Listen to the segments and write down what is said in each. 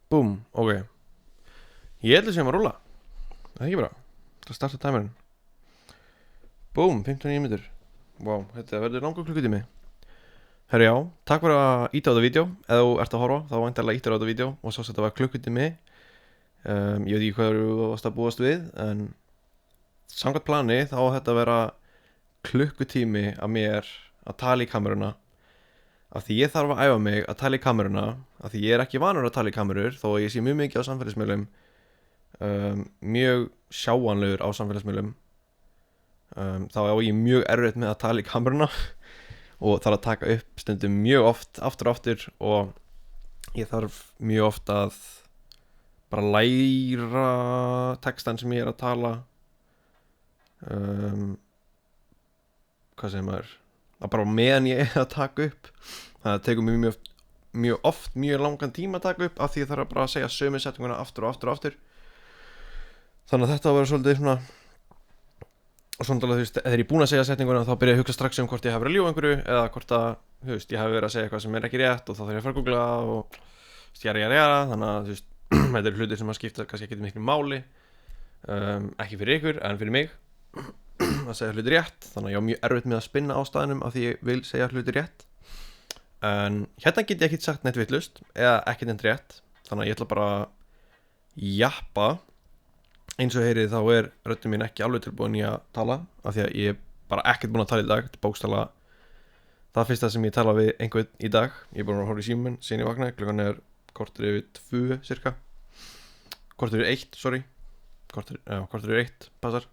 Búm, ok. Ég ætla sem að rúlla. Það er ekki bara. Það starta tæmarinn. Búm, 59 minnur. Vá, þetta verður langur klukkutími. Herra já, takk fyrir að íta á þetta vídeo. Ef þú ert að horfa, þá væntanlega ítar á þetta vídeo. Og svo þetta var klukkutími. Ég veit ekki hvað þú varst að búast við. En samkvæmt plani þá á þetta að vera klukkutími að mér að tala í kameruna. Af því ég þarf að æfa mig að tala í kameruna. Af því ég er ekki vanur að tala í kamerur. Þó að ég sé mjög mikið á samfélagsmiðlum. Mjög sjáanlegur á samfélagsmiðlum. Þá á ég mjög erfitt með að tala í kameruna. Og þarf að taka upp stundum mjög oft, aftur og aftur. Og ég þarf mjög oft að bara læra textan sem ég er að tala. Hvað segir maður? Það bara meðan ég er að taka upp. Það tekur mér mjög oft mjög langan tíma að taka upp. Af því ég þarf bara að segja sömu setninguna aftur og aftur og aftur. Þannig að þetta var svolítið svona. Og svona þú veist, þegar ég er búin að segja setninguna þá byrja ég að hugsa strax hvort ég hafi verið að ljúga einhverju. Eða hvort að, þú veist, ég hafi verið að segja eitthvað sem er ekki rétt. Og þá þarf ég að fara að googla og jara. Þannig að þú veist, þetta eru hlutir sem að skipta kannski ekki miklu máli. Ekki fyrir ykkur, en fyrir mig. Að segja hluti rétt. Þannig að ég á mjög erfitt með að spinna á staðinum af því ég vil segja hluti rétt. En hérna get ég ekkert sagt neitt vitlaust eða ekkert neitt rétt. Þannig að ég ætla bara að jappa. Eins og heyrið þá er röddin mín ekki alveg tilbúin í að tala af því að ég er bara ekkert búin að tala í dag. Þetta er bókstaflega það fyrsta sem ég tala við einhvern í dag. Ég er búin að horfa í símann síðan ég vaknaði. Klukkan er kortur yfir 2 cirka. Kortur yfir 1, sorry. Kortur yfir 1, passar.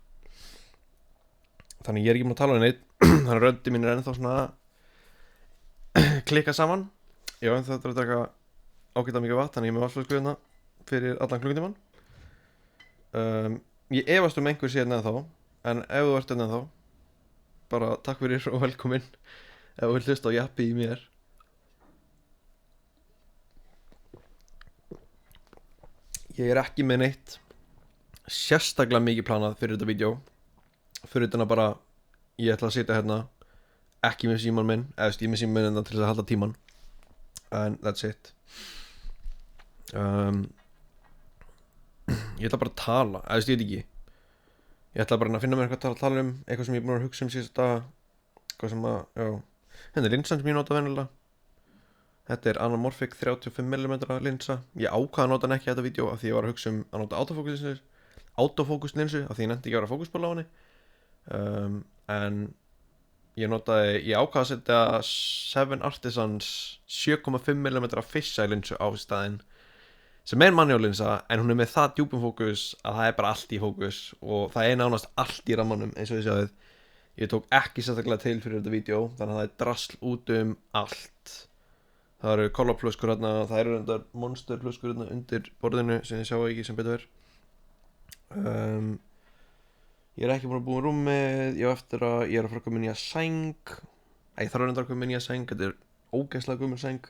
Þannig ég er ekki búin að tala við neitt. Þannig að röddin mín er ennþá svona klikka saman. Já, en þetta er að taka ágætlega mikið vatn. Þannig ég er með vatnsflösku fyrir allan klukkutíman. Ég efast einhver sé hérna ennþá. En ef þú ert hérna ennþá, bara takk fyrir og velkomin. Ef þú vilt hlusta á jappi í mér. Ég er ekki með neitt sérstaklega mikið planað fyrir þetta vídeo. Fyrir þetta bara ég ætla að sitja hérna ekki með síman minn, eða ég með síman minn til þess að halda tíman. And that's it. Ég ætla bara að tala, eða ég veit ekki. Ég ætla bara að finna mér eitthvað að tala um. Eitthvað sem ég er búin að hugsa síðust daga. Eitthvað sem að, já. Hérna er linsan sem ég nota venjulega. Þetta er Anamorphic 35mm linsa. Ég ákvað að nota hann ekki í þetta vídeo af því ég var að hugsa að nota autofocus linsu af því ég nefndi ekki að vera fókusból á henni. En ég ákvað að setja 7 Artisans 7,5mm fisheye linsu á staðinn. Sem er manuállinsa, en hún er með það djúpum fókus að það er bara allt í fókus og það er nánast allt í rammanum eins og þið sjáið. Ég tók ekki sérstaklega til fyrir þetta vídeo, þannig að það er drasl út allt. Það eru kolaflöskur hérna, það eru reyndar monsterflöskur hérna undir borðinu sem þið sjáu ekki sem betur ver. Ég er ekki búin að búa rúmið, ég er að fara að koma inn í að sæng. Ég þarf reyndar að koma inn í að sæng, þetta er ógeðslega gömul sæng.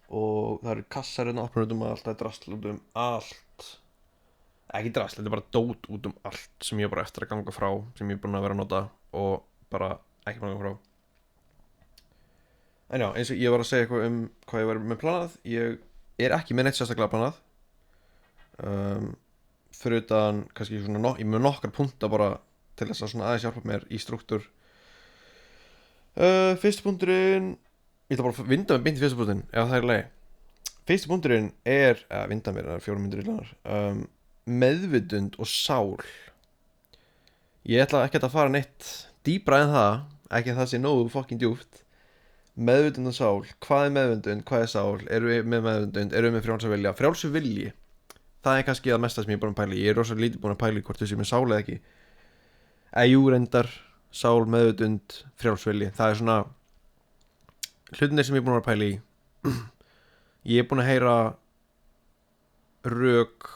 Og það eru kassar hérna opnur allt, það er drasl út allt. Ekki drasl, þetta er bara dót út allt sem ég er bara eftir að ganga frá, sem ég er búin að vera að nota og bara ekki búin að ganga frá. En já, eins og ég var að segja eitthvað hvað ég var með planað. Ég er ekki með neitt sérstaklega planað. Fyrir utan kannski svona, ég með nokkar punta bara til þess að svona aðeins hjálpa mér í struktúr. Fyrsti punkturinn, ég ætla bara að vinda mig beint í fyrsta punkturinn, ef það er leið. Fyrsti punkturinn er, vinda mér, það er 4 mínútur í lanar, meðvitund og sál. Ég ætla ekki að fara neitt dýpra en það, ekki að það sé nógu fucking djúpt. Meðvitund og sál, hvað er meðvitund, hvað er sál, erum við með meðvitund, erum við með frjálsa vilja? Frjálsu vilji, það er kannski það mesta sem ég er búin að pæla í. Ég er rosalega lítið búin að pæla í hvort þessi með sál eða ekki. Jú, reyndar, sál, meðvitund, frjálsu vilji, það er svona hlutinir sem ég er búin að pæla í. Ég er búin að heyra rök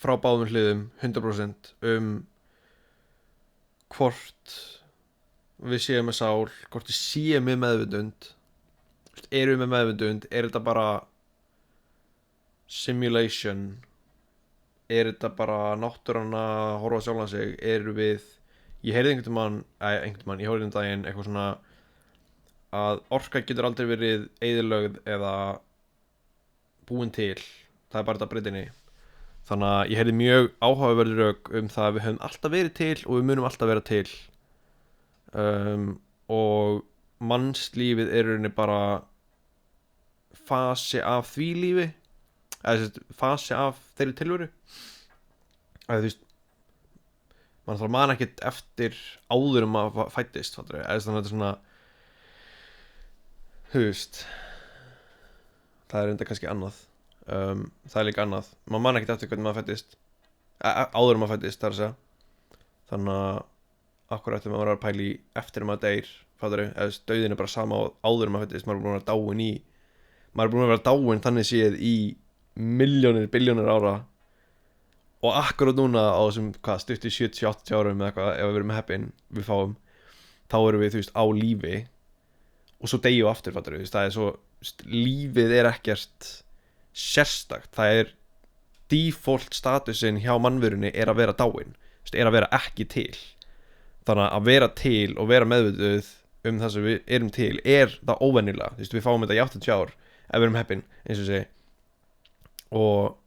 frá báðum hliðum 100% hvort við séum með sál, hvort við séum með meðvitund. Erum við með meðvitund? Er þetta bara simulation? Er þetta bara náttúran að horfa á sjálfan sig? Ég heyrði einhvern mann, ég heyrði daginn eitthvað svona að orka getur aldrei verið eyðilögð eða búin til, það bara þetta breytinni. Þannig að ég heyrði mjög áhugaverður rök það að við höfum alltaf verið til og við munum alltaf vera til, og mannslífið rauninni bara fasi af því lífi, eða fasi af þeirri tilveru. Þú veist, mann þarf man ekkert eftir áður maður fættist, þannig að þetta svona, þú veist, það enda kannski annað, það líka annað, maður man ekkert eftir hvernig maður fættist, áður maður fættist, það að segja. Þannig að akkur ættum maður að pæla í eftir maður deyr, eða dauðin bara sama áður maður fættist, maður búin að vera dáin þannig séð í milljónir, billjónir ára. Og akkurat núna á þessum, stuttu 70-80 árum eða eitthvað, ef við erum heppin, við fáum, þá erum við, þú veist, á lífi og svo deyjum við aftur, fattar við, það er svo, lífið ekkert sérstakt, það default statusin hjá mannverunni að vera dáin, að vera ekki til. Þannig að vera til og vera meðvituð það sem við erum til það óvenjulega, þú veist, við fáum þetta í 80 ár ef við erum heppin, eins og segi, og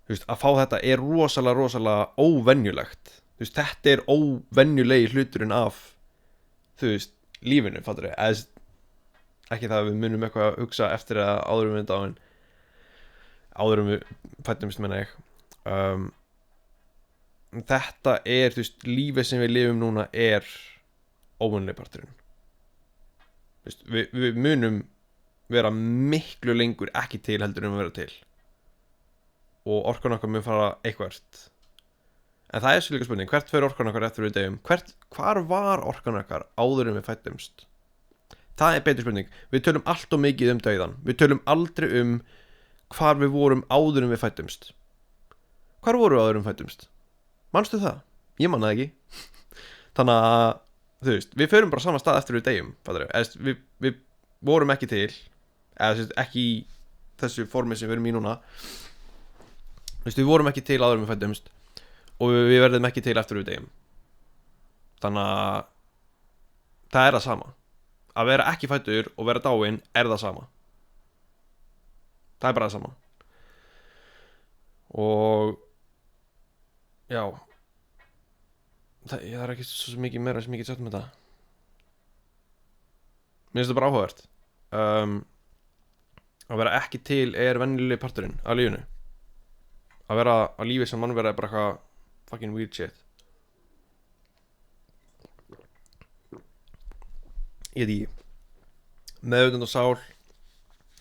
þú veist, að fá þetta rosalega óvenjulegt. Þú veist, þetta óvenjulegi hluturinn af, þú veist, lífinu, fattur við. Ekki það að við munum eitthvað að hugsa eftir að áður við dáin, áður við fættumst, menna ég. Þetta þú veist, lífið sem við lifum núna óvenjulegi parturinn. Þú veist, við munum vera miklu lengur ekki til heldur að vera til. Og orkan okkar mun fara eitthvert. En það svo líka spurning, hvert fer orkan okkar eftir við deyjum? Hvar var orkan okkar áður við fættumst? Það betur spurning. Við tölum allt of mikið dauðan. Við tölum aldrei hvar við vorum áður við fættumst. Hvar vorum við áður við fættumst? Manstu það? Ég man það ekki. Þannig að, þú veist, við förum bara sama stað eftir við deyjum, við vorum ekki til, eða ekki í þessu formi sem við erum í núna. Þú veist, við vorum ekki til áður við fættumst og við verðum ekki til eftir við deyjum. Þannig að það það sama. Að vera ekki fættur og vera dáinn það sama. Það bara það sama. Og já, það ekki svo mikið meira sem ég get sagt með það. Mér finnst það bara áhugavert. Að vera ekki til venjulegi parturinn af lífinu. Að vera á lífi sem mannvera bara eitthvað fucking weird shit. Ég veit ekki, meðvitund og sál.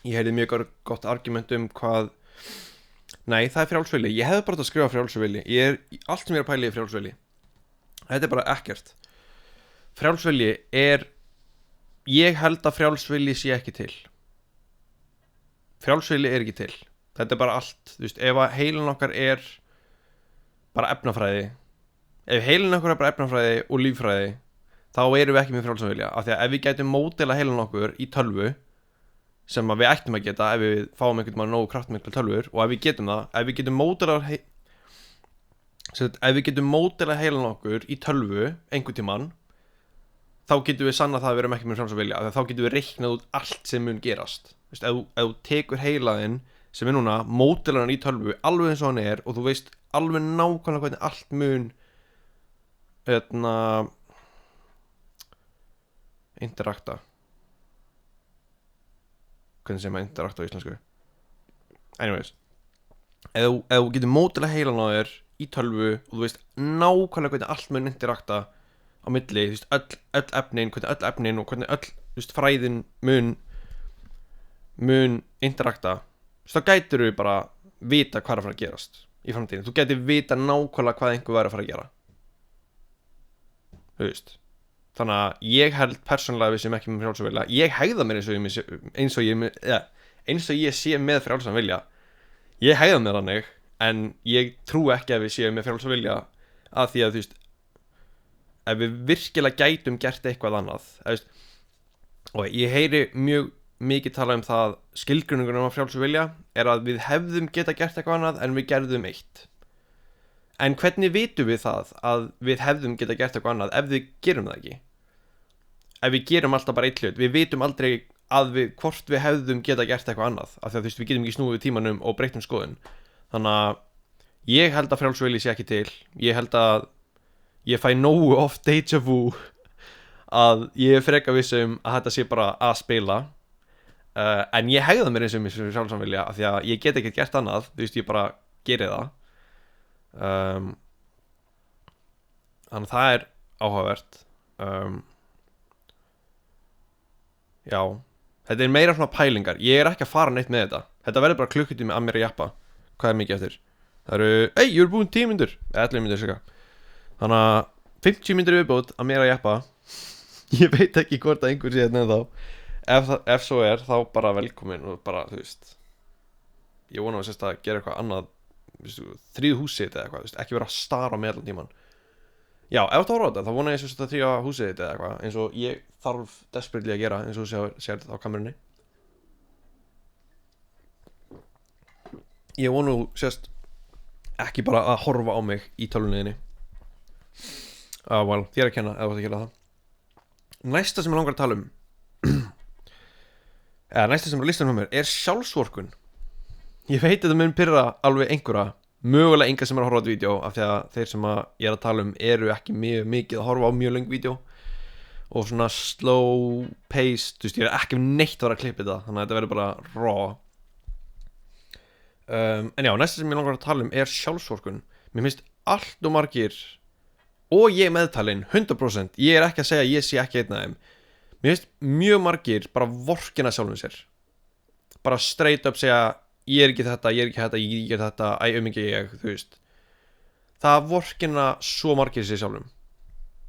Ég heyrði mjög gott argument hvað, nei, það frjálsvilji. Ég hefði bara að skrifa frjálsvilji. Allt sem ég að pæla í frjálsvilji. Þetta bara ekkert. Frjálsvilji ég held að frjálsvilji sé ekki til. Frjálsvilji ekki til. Þetta bara allt, þú veist, ef heilin okkar bara efnafræði, ef heilin okkar bara efnafræði og líffræði, þá erum við ekki með frjálsan vilja, af því að ef við gætum módela heilin okkur í tölvu, sem við ættum að geta ef við fáum einhvern veginn nógu kraftmiklar tölvur, og ef við getum það, ef við getum módela heilin okkur í tölvu einhvern tímann, þá getum við sannað það að við erum ekki með frjálsan vilja, af því að þá getum við reiknað út allt sem mun gerast. Þú veist, ef þú tekur heilaðinn sem núna, módelar hann í tölvu alveg eins og hann og þú veist alveg nákvæmlega hvernig allt mun interakta. Hvernig segir maður interakta á íslensku? Anyways, ef þú getur módelað heilan á þér í tölvu og þú veist nákvæmlega hvernig allt mun interakta á milli, þú veist, öll efnin, hvernig öll efnin og hvernig öll, þú veist, fræðin mun interakta, þá gætir við bara vita hvað að fara að gerast í framtíðinu. Þú gætir vita nákvæmlega hvað einhver væri að fara að gera. Þú veist. Þannig að ég held persónulega við sem ekki með frjálsan vilja. Ég hegða mér eins og ég sé með frjálsan vilja. Ég hegða mér þannig, en ég trú ekki að við séum með frjálsan vilja að því að, þú veist, ef við virkilega gætum gert eitthvað annað, veist, og ég heyri mjög mikið tala það, skilgreininguna á frjálsan vilja að við hefðum geta gert eitthvað annað en við gerðum eitt. En hvernig vitum við það að við hefðum geta gert eitthvað annað ef við gerum það ekki? Ef við gerum alltaf bara eitt hlut, við vitum aldrei að hvort við hefðum geta gert eitthvað annað af því að þú veist, við getum ekki snúið tímanum og breytt skoðun. Þannig að ég held að frjáls vilji sé ekki til. Ég held að ég fæ nógu oft déjà vu að ég freka vissum að þetta sé bara að spila. En ég hegða mér eins og mér sjálfsamvilja af því að ég get ekki gert annað, þú veist, ég bara geri það. Þannig að það er áhugavert. Já, þetta er meira svona pælingar. Ég er ekki að fara neitt með þetta verður bara klukkutími að mér að jappa. Hvað er mikið eftir? Það eru, ég er búin 10 mínútur 11 mínútur cirka. Þannig að 50 mínútur viðbót að mér að jappa. Ég veit ekki hvort að einhver sé hérna ennþá. Ef svo er, þá bara velkomin og bara, þú veist, ég vona að sérst að gera eitthvað annað, þrýð húsið eða eitthvað, þú veist, ekki vera að stara með allan tíman. Já, ef þú horfa á þetta, þá vona ég sérst að þrýja húsið eða eitthvað, eins og ég þarf desperately að gera, eins og þú sér þetta á kamerunni. Ég vona þú sérst ekki bara að horfa á mig í tölvunniðinni. Well, þér að kenna ef þú ert að gera það. Næsta sem ég langar að tala um eða næsta sem er á listanum hjá mér er sjálfsvorkunn. Ég veit að það mun pirra alveg einhverja, mögulega enga sem er að horfa á þetta vídeo, af því að þeir sem ég er að tala um eru ekki mjög mikið að horfa á mjög löng vídeo og svona slow paced, þú veist, ég er ekki neitt að vera að klippa þetta, þannig að þetta verður bara raw. En já, næsta sem ég langar að tala um er sjálfsvorkunn. Mér finnst allt og margir, og ég meðtalinn 100%, ég er ekki að segja að ég sé ekki einn af þeim, mér finnst mjög margir bara vorkina sjálfum sér, bara straight up segja ég er ekki þetta, ég er ekki þetta, ég, þú veist. Það vorkina svo margir sér sjálfum.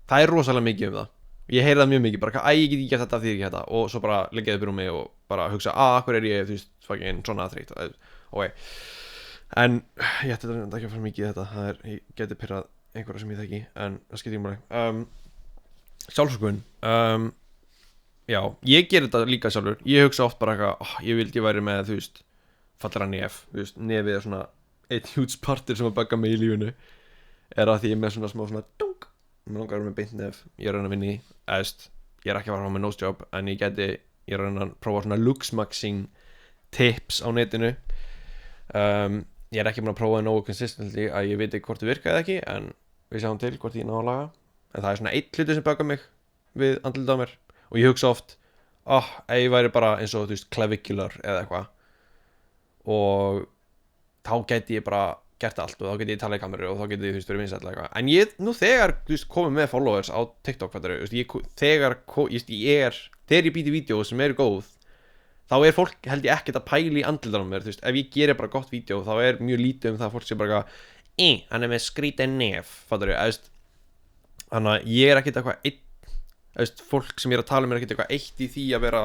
Það er rosalega mikið um það. Ég heyri það mjög mikið, bara ég get ekki þetta, því ég ekki þetta, og svo bara leggja upp í rúmi og bara hugsa, hver er ég, þú veist, fucking svona þreytt, ok. En ég ætti þetta ekki að fara mikið í þetta, ég geti pirrað einhverja sem ég þekki, en það skiptir ekki máli. Sjálfsvorkunn, já, ég ger þetta líka sjálfur. Ég hugsa oft bara eitthvað, ég vildi væri með, þú veist, fallera nef, þú veist, nefið er svona eitt huge partur sem að bugga mig í lífinu, er að því ég er með svona smá svona dunk, mér langar að vera með beint nef, ég er að reyna að vinna í, ég er ekki að fara á með nose job, en ég er að reyna að prófa svona looks maxing tips á netinu. Ég er ekki búin að prófa það nógu consistently að ég veit ekki hvort það virka eða ekki, en við sjáum til hvort ég ná að laga. En það er svona eitt hluti sem buggar mig við andlitið á mér, og ég hugsa oft, ef ég væri bara eins og, þú veist, clavicular eða eitthvað, og þá geti ég bara gert allt og þá geti ég talað í kameru og þá geti ég, þú veist, verið vinsæll eitthvað. En ég nú þegar, þú veist, komið með followers á TikTok, fattar þú, þegar ég býti vídeo sem eru góð, þá er fólk, held ég, ekkert að pæla í andlitunum mér, þú veist, ef ég gerir bara gott vídeo, þá er mjög lítið um það að fólk sé bara hann er með skrítið nef, fattar þú, þannig að ég er ekkert eitthvað fólk sem ég er að tala um er ekkert eitthvað eitt í því að vera,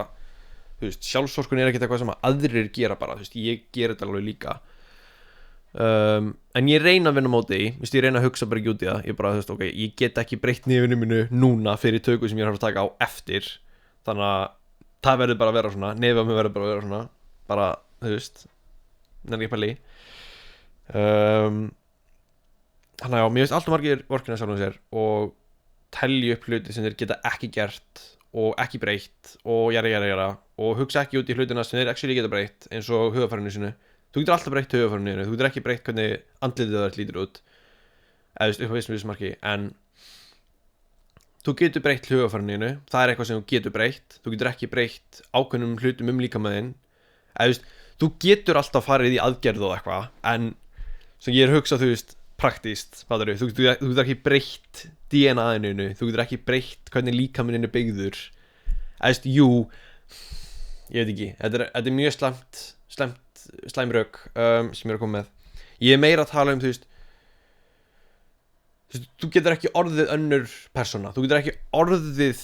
þú veist, sjálfsvorkunn er ekkert eitthvað sem aðrir gera bara, þú veist, ég ger þetta alveg líka. En ég reyna að vinna móti í, þú veist, ég reyna að hugsa bara ekki út í það, ég bara, þú veist, ok, ég get ekki breytt nefinu mínu núna fyrir tökur sem ég er að taka á eftir, þannig að það verður bara að vera svona, nefið á mig verður bara að vera svona, bara, þú veist, nefnir ekki pæli. Þannig að já, mér veist alltaf margir vorkina sjálfum sér og telja upp hluti sem þeir geta ekki gert og ekki breytt og jara og hugsa ekki út í hlutina sem þeir actually geta breytt, eins og hugarfarinu sinu. Þú getur alltaf breytt hugarfarinu, þú getur ekki breytt hvernig andlitið það lítur út, eða þú veist, upp á vissum marki, en þú getur breytt hugarfarinu, það er eitthvað sem þú getur breytt, þú getur ekki breytt ákveðnum hlutum líkamanninn, eða þú veist, þú getur alltaf farið í aðgerð og eitthvað, en sem ég er hugsað, þú veist, praktíst, þú getur ekki breytt DNA-inu, þú getur ekki breytt hvernig líkamanninn er byggður, eða þú veist, jú, ég veit ekki, þetta er mjög slæm rök sem ég er að koma með. Ég er meira að tala um, þú veist, þú getur ekki orðið önnur persóna, þú getur ekki orðið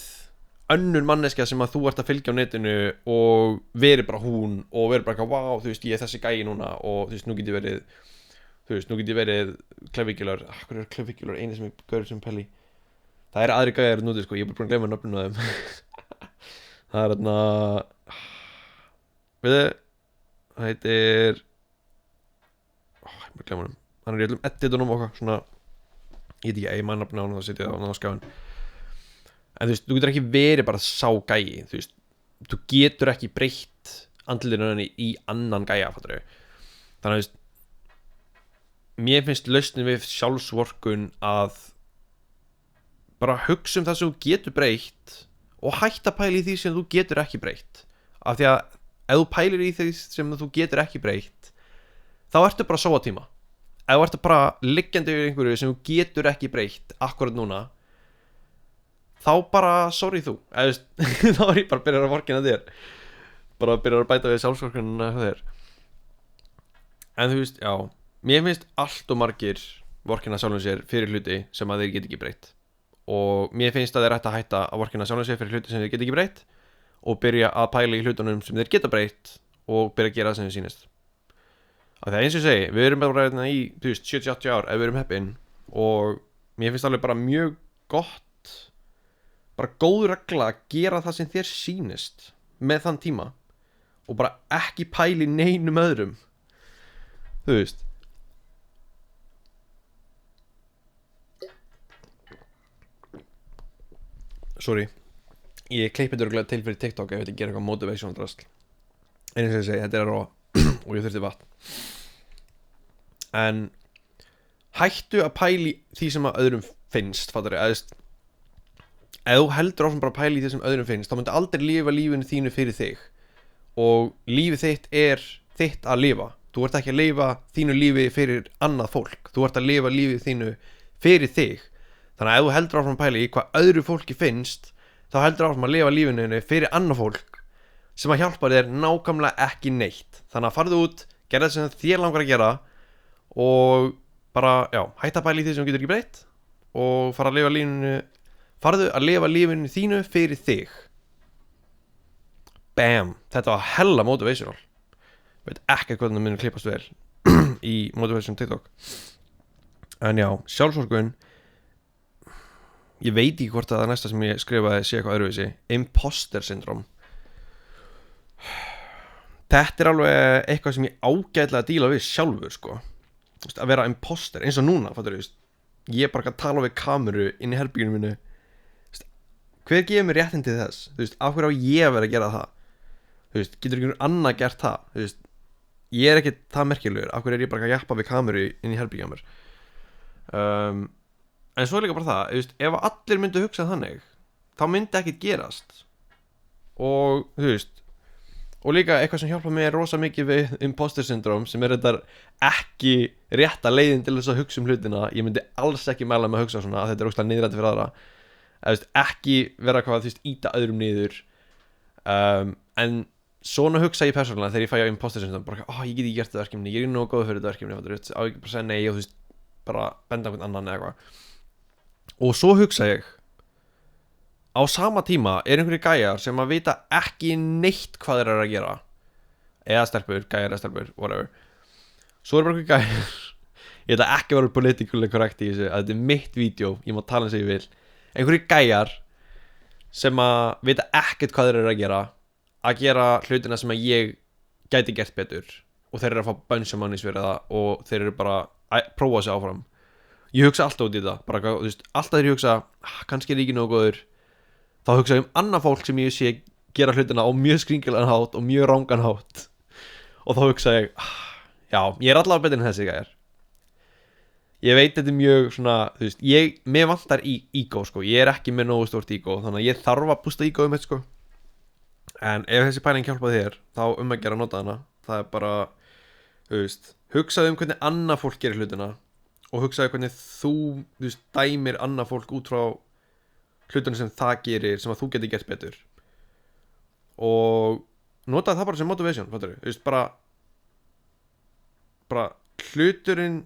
önnur manneskja sem að þú ert að fylgja á netinu og verið bara hún og verið bara eitthvað, wow, þú veist, ég er þessi gæi núna og þú veist, nú get ég verið clavicular, hvað er clavicular, eini sem ég gaur sem pæli, það er aðri gæjar núti, sko, ég er bara búin að gleyma nöfnum á þeim. Það er þarna, það heitir, ég bara gleyma hann er í öllum editunum og svona, ég veit ekki, ég maður nafna á hann og það setja það á skjáin. En þú veist, þú getur ekki verið bara sá gæi, þú veist, þú getur ekki breytt andlitinu henni í annan gæja, fattar þau. Þannig að mér finnst lausnin við sjálfsvorkun að bara hugsa það sem þú getur breytt og hætta að pæla í því sem þú getur ekki breytt, af því að ef þú pælir í því sem þú getur ekki breytt þá ertu bara að sóa tíma. Ef þú ert bara liggjandi yfir einhverju sem þú getur ekki breytt akkurat núna, þá bara sorry þú þá er ég bara að byrja að vorkenna þér, bara að byrja að bæta við sjálfsvorkunina þér. En þú veist, já, mér finnst allt og margir vorkenna sjálfum sér fyrir hluti sem að þeir get ekki breytt, og mér finnst að þeir ætti að hætta að vorkenna sjálfum sér fyrir hluti sem þeir get ekki breytt og byrja að pæla í hlutunum sem þeir geta breytt og byrja að gera það sem þeir sýnist. Af því að eins og ég segi, við erum bara í 70-80 ár ef við erum heppin, og mér finnst alveg bara mjög gott, bara góð regla að gera það sem þér sýnist með þann tíma og bara ekki pæla í neinum öðrum, þú veist. Sorry, ég klippi þetta örugglega til fyrir TikTok ef ég gera eitthvað motivational drasl, en eins og ég segi, þetta er að róa og ég þurfti vatn. En hættu að pæla í því sem að öðrum finnst, fattar ég, ef þú heldur áfram bara að pæla í því sem öðrum finnst, þá myndi aldrei lifa lífinu þínu fyrir þig, og lífið þitt er þitt að lifa. Þú ert ekki að lifa þínu lífi fyrir annað fólk, þú ert að lifa lífið þínu fyrir þig. Þannig að ef þú heldur áfram að pæla í hvað öðru fólki finnst, þá heldur áfram að lifa lífinu fyrir annað fólk sem að hjálpa þér nákvæmlega ekki neitt. Þannig að farðu út, gera það sem þér langar að gera, og bara, já, hætta að pæla í því sem þú getur ekki breytt og farðu að lifa lífinu þínu fyrir þig. Bam, þetta var hella motivational. Veit ekki hvernig það munir klippast vel í motivation TikTok. En já, sjálfsvorkun, ég veit ekki hvort að það næsta sem ég skrifaði sé eitthvað öðruvísi. Imposter syndrome. Þetta er alveg eitthvað sem ég ágætlega að díla við sjálfur, sko. Að vera imposter, eins og núna, fattur þú, ég bara að tala við kameru inn í herberginu mínu. Hver gefur mér réttinn til þess? Þú veist, af hverju á ég að vera að gera það? Þú veist, getur einhver annað gert það? Þú veist, ég er ekki það merkilegur, af hverju er ég bara að jappa við kameru inn í herberginu mér? En svo er líka bara það, þú veist, ef allir myndu hugsa þannig, þá myndi ekkert gerast. Og, þú veist, og líka eitthvað sem hjálpa mér rosa mikið við imposter syndrome, sem er þetta ekki rétta leiðin til þess að hugsa um hlutina. Ég myndi alls ekki mæla með að hugsa svona, að þetta er óslega niðrætt fyrir aðra. Eða, þú veist, ekki vera hvað, þú veist, íta öðrum niður. En svona hugsa ég persónulega þegar ég fæ á imposter syndrome, bara, ég get ekki gert þetta verkefni, ég er nógu góð fyrir þetta verkefni, þú veist, á ekki bara segja nei og þú veist, bara benda einhvern annan eða eitthvað. Og svo hugsa ég, á sama tíma er einhverjir gæjar sem að vita ekki neitt hvað þeir eru að gera, eða stelpur, gæjar eða stelpur, whatever. Svo er bara einhverjir gæjar, ég ætla ekki að vera politically correct í þessu, að þetta er mitt vídeo, ég má tala eins og ég vil. Einhverjir gæjar sem að vita ekkert hvað þeir eru að gera hlutina sem að ég gæti gert betur, og þeir eru að fá bunch of money fyrir það, og þeir eru bara að prófa sig áfram. Ég hugsa alltaf út í það, bara, þú veist, alltaf þegar ég hugsa, kannski er ég ekki nógu góður, þá hugsa ég annað fólk sem ég sé gera hlutina á mjög skringilegan hátt og mjög rangan hátt, og þá hugsa ég, já, ég er allavega betur en þessi gæjar. Ég veit þetta er mjög svona, þú veist, mér vantar ego, sko, ég er ekki með nógu stort ego, þannig að ég þarf að bústa egoið mitt, sko. En ef þessi pæling hjálpa þér, þá að gera að nota hana. Það er bara, þú veist, hugsaðu hvernig annað fólk gerir hlutina, og hugsaðu hvernig þú veist, dæmir annað fólk út frá hlutunum sem það gerir, sem að þú getur gert betur. Og notaðu það bara sem motivation, fattur þú? Þú veist, bara hluturinn,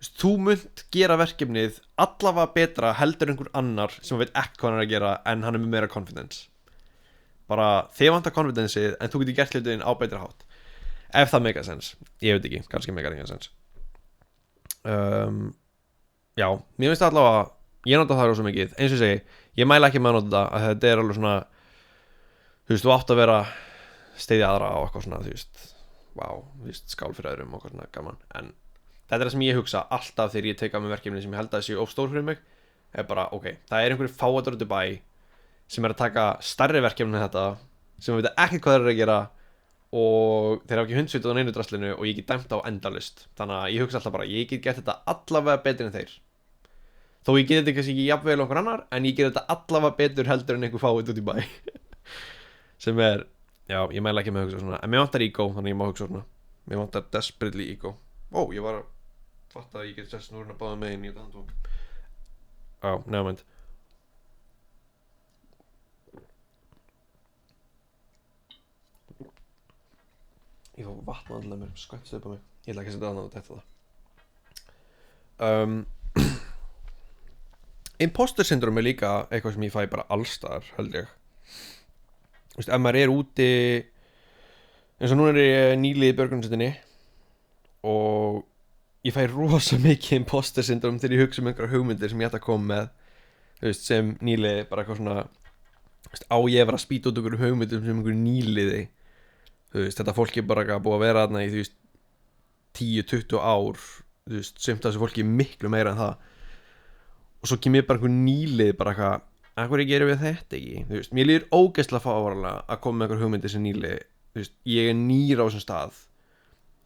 þú munt gera verkefnið allavega betra heldur einhver annar sem veit ekki hvað hann er að gera, en hann er með meira confidence. Bara þið vantar confidenceið, en þú getur gert hlutin á betra hátt, ef það make sense. Ég veit ekki, kannski make sense. Já, mér finnst það allavega, ég nota það rosa mikið, eins og ég segi, ég mæla ekki með að nota þetta, að þetta er alveg svona, þú veist, þú átt að vera steyðja aðra á eitthvað svona, þú veist, skál fyrir öðrum og eitthvað svona gaman. En þetta er það sem ég hugsa alltaf þegar ég tek af mig verkefni sem ég held að séu of stór fyrir mig, er bara, ok, það er einhverju fáaður út í bæ sem er að taka stærri verkefni en þetta, sem veit ekkert hvað þeir eru að gera og þeir hafa ekki hundsvitað á neinu draslinu og ég get dæmt á endalust. Þannig að ég hugsa alltaf bara, ég get gert þetta allavega betur en þeir. Þó ég get þetta kannski ekki jafnvel okkur annar, en ég get þetta allavega betur heldur en einhver fáið út í bæ. Sem já, ég mæla ekki með að hugsa svona. En mér vantar ego, þannig ég má hugsa svona. Mér vantar desperately ego. Ég var að fatta að ég get sett snúruna báða megin í þetta handvang. Nefnvænt. Ég fá vatn andlega mér, skvættst upp á mig. Ég ætla ekki að setja annað og þetta Imposter syndrom líka eitthvað sem ég fæ bara allstar, held ég. Þú veist, ef maður úti eins og núna ég nýlið í björgunarsveitinni og ég fæ rosa mikið imposter syndrom þegar ég hugsa einhverjar hugmyndir sem ég ætla að koma með, þú veist, sem nýlið, bara eitthvað svona, þú veist, á ég að vera að spýta út einhverjum hugmyndum sem einhverju nýliði. Þú veist, þetta fólk bara búið að vera þarna í, þú veist, 10-20 ár, þú veist, sumt af þessu fólki miklu meira en það. Og svo kemur bara einhver nýlið bara eitthvað, hverju gerum við þetta ekki? Þú veist, mér líður ógeðslega fáránlega að koma með einhver hugmyndir sem nýlið. Þú veist, ég nýr á þessum stað.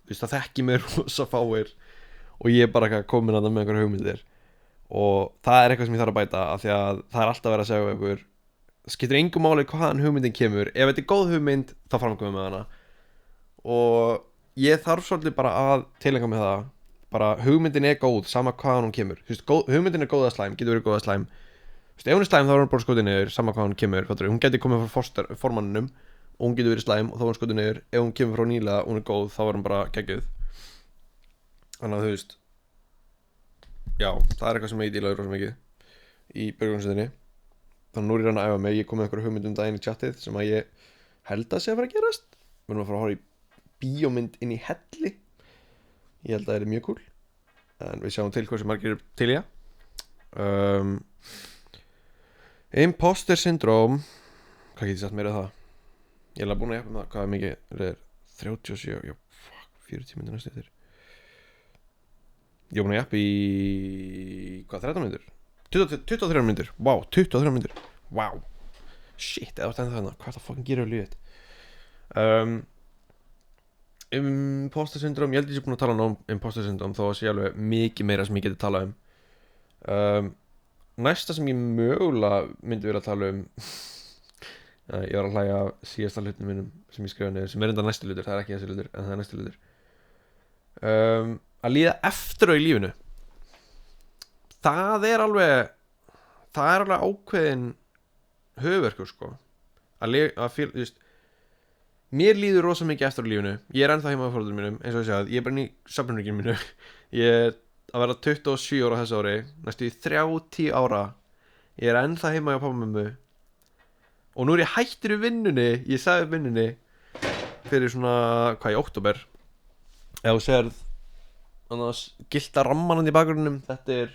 Þú veist, það þekki mér rosa fáir og ég bara eitthvað komin að það með einhver hugmyndir. Og það eitthvað sem ég þarf að bæta af því að það alltaf verið að segja einhver skiptir engu máli hvaðan hugmyndin kemur. Ef þetta góð hugmynd, þá framkomum með hana. Og ég þarf svolítið bara að tilengja mig það. Bara hugmyndin góð, sama hvaðan hún kemur. Þú veist, hugmyndin góða slæm, getur verið góða slæm. Þú veist, ef hún slæm þá er hún bara skotið niður, sama hvaðan hún kemur. Hún getur komið frá formanninum og hún getur verið slæm og þá er hún skotið niður. Ef hún kemur frá nýlega og hún góð, þá er hún bara geggjuð. Þannig að þú veist, já, það eitthvað sem ég dílaði rosa mikið í björgunarsveitinni. Þannig nú er ég að æfa mig, ég kom með einhverju hugmynd daginn í chatið sem að ég held að sé að fara að gerast. Við erum að fara að horfa í bíómynd inn í helli. Ég held að það mjög cool. En við sjáum til hversu margir til ég. Imposter syndrom. Hvað get ég sagt meira það? Ég er alveg búin að jafna það. Hvað er mikið? Það er 37, já, 40 myndir næstu eftir. Ég er búin að jafna í, 13 myndir? 23 myndir, wow, 23 myndir, wow, shit, eða þetta ennþá hérna, hvað það fucking gerir á lífið. Imposter syndrom, ég held ég sé búin að tala um imposter syndrom þó að sé alveg mikið meira sem ég geti talað næsta sem ég mögulega myndi vera að tala ég var að hlæja af síðasta hlutinu mínum sem ég skrifa niður, sem enda næsti hlutur, það ekki þessi hlutur, en það næsti hlutur. Að líða eftir á í lífinu. Það er alveg ákveðin höfverkur sko þú veist, mér líður rosa mikið eftir á lífinu. Ég er ennþá heima á foreldrum mínum, eins og ég segja, ég er bara í safnarninginu mínu. Ég er að vera 27 ára þessu ári, næstu í 30 ára. Ég er ennþá heima á pappa og mömmu. Og nú er ég hættur í vinnunni. Ég sagði upp vinnunni fyrir svona, í október. Ef þú serð annars gilda rammanan í bakgrunnum, þetta er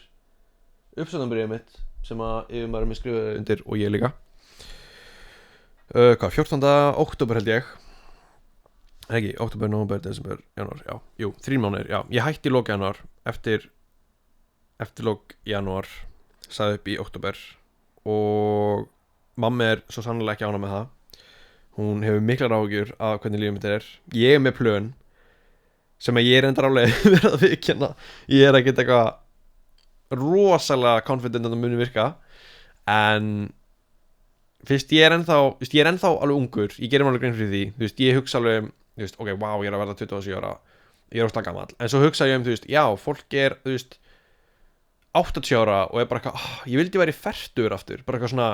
uppsögnarbyrjað mitt sem að yfirmaður mér skrifaði undir og ég líka. 14. október held ég. Ekki, október, nóvember, desember, janúar, já, 3 mánuðir, já. Ég hætti í lok janúar, eftir lok janúar, sagði upp í október og mamma er svo sannlega ekki ánægð með það. Hún hefur miklar áhyggjur af hvernig lífið mitt er. Ég er með plön sem að ég er endar álega verið að viðurkenna. Ég er ekkert eitthvað rosalega confident að það muni virka, en fyrst ég er ennþá alveg ungur, ég gerir mér alveg grein fyrir því, þú veist, ég hugsa alveg, þú veist, ok, wow, ég er að verða 27 ára, ég er óslega gamall, en svo hugsa ég þú veist, já, fólk er, þú veist 80 ára og er bara eitthvað, ég vildi væri fertugur aftur, bara eitthvað svona,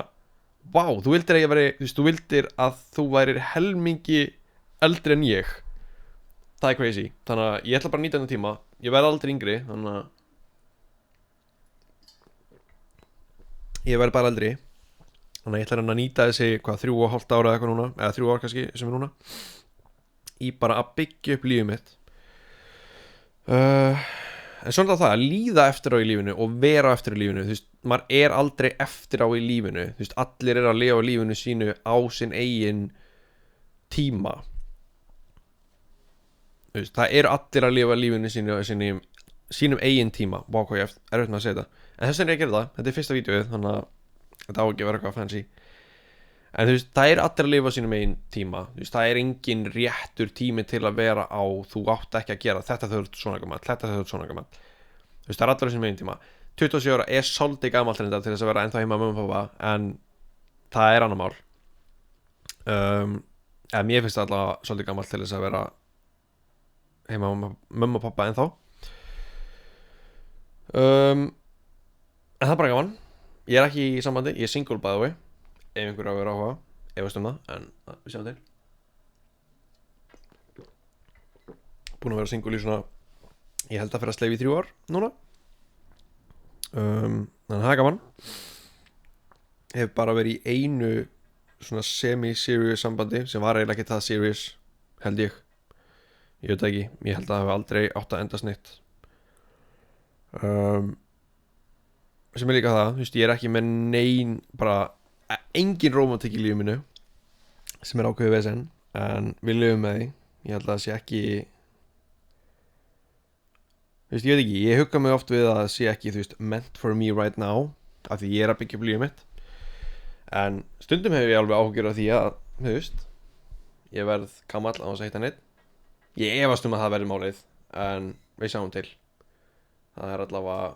wow, þú vildir að ég væri, þú veist, þú vildir að þú værir helmingi eldri en ég. Það er crazy, þannig að ég ætla bara að nýta þennan tíma, ég verð aldrei yngri, þannig að ég verð bara eldri. Þannig að ég ætla að nýta þessi 3,5 ára eða eitthvað núna, eða 3 ár kannski sem er núna, í bara að byggja upp lífið mitt. En svona það að líða eftir á í lífinu og vera eftir á í lífinu, þú veist, maður er aldrei eftir á í lífinu, þú veist, allir er að lifa lífinu sínu á sinn eigin tíma. Þú veist, það eru allir að lifa lífinu sínu á sínum eigin tíma. Vá, hvað ég er með að segja þetta. En þess vegna er ég að gera það, þetta er fyrsta vídeóið, þannig að þetta á ekki að vera eitthvað fancy. En þú veist, það allir að lifa sínum eigin tíma. Þú veist, það engin réttur tími til að vera á. Þú átt ekki að gera þetta þegar þú ert svona gamall, þetta þegar þú ert svona gamall. Þú veist, það allir á sínum eigin tíma. 27 ára svolítið gamall til þess að vera ennþá heima með mömmu og pappa, en það annar mál. En mér finnst það allavega svolítið gamall til þess að vera heima með mömmu og pappa ennþá. En það bara gaman. Ég ekki í sambandi, ég single by the way. Ef einhver að vera áhuga, efast það, en við sjáum til. Búin að vera single í svona, ég held að fyrir að sleifi í 3 ár núna. Þannig að það gaman. Hef bara verið í einu svona semi-serious sambandi sem var eiginlega ekki það serious, held ég. Ég veit ekki, ég held að það hef aldrei átt að endast neitt. Sem líka það, þú veist, ég ekki með nein, bara engin rómantík í lífið mínu sem ákveðið vesen, en við lifum með því. Ég held að það sé ekki, þú veist, ég veit ekki, ég hugga mig oft við að það sé ekki, þú veist, meant for me right now, af því ég að byggja upp lífið mitt. En stundum hef ég alveg áhyggjur af því að, þú veist, ég verð gamall á þess að hitta neitt. Ég efast að það verði málið, en við sjáum til. Það allavega,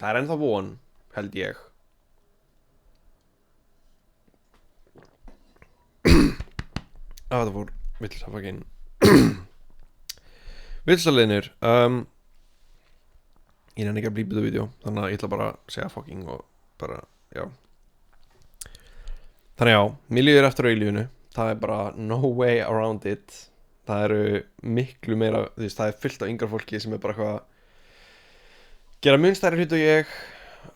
það ennþá von, held ég. Það fór villsa fucking villsa liðnir. Ég nenni ekki að blípa þetta vídeo, þannig að ég ætla bara að segja fucking og bara, já. Þannig já, mér líður eftir á í lífinu. Það bara no way around it. Það eru miklu meira, þú veist, það fullt af yngra fólki sem bara eitthvað gera mun stærri hlut og ég,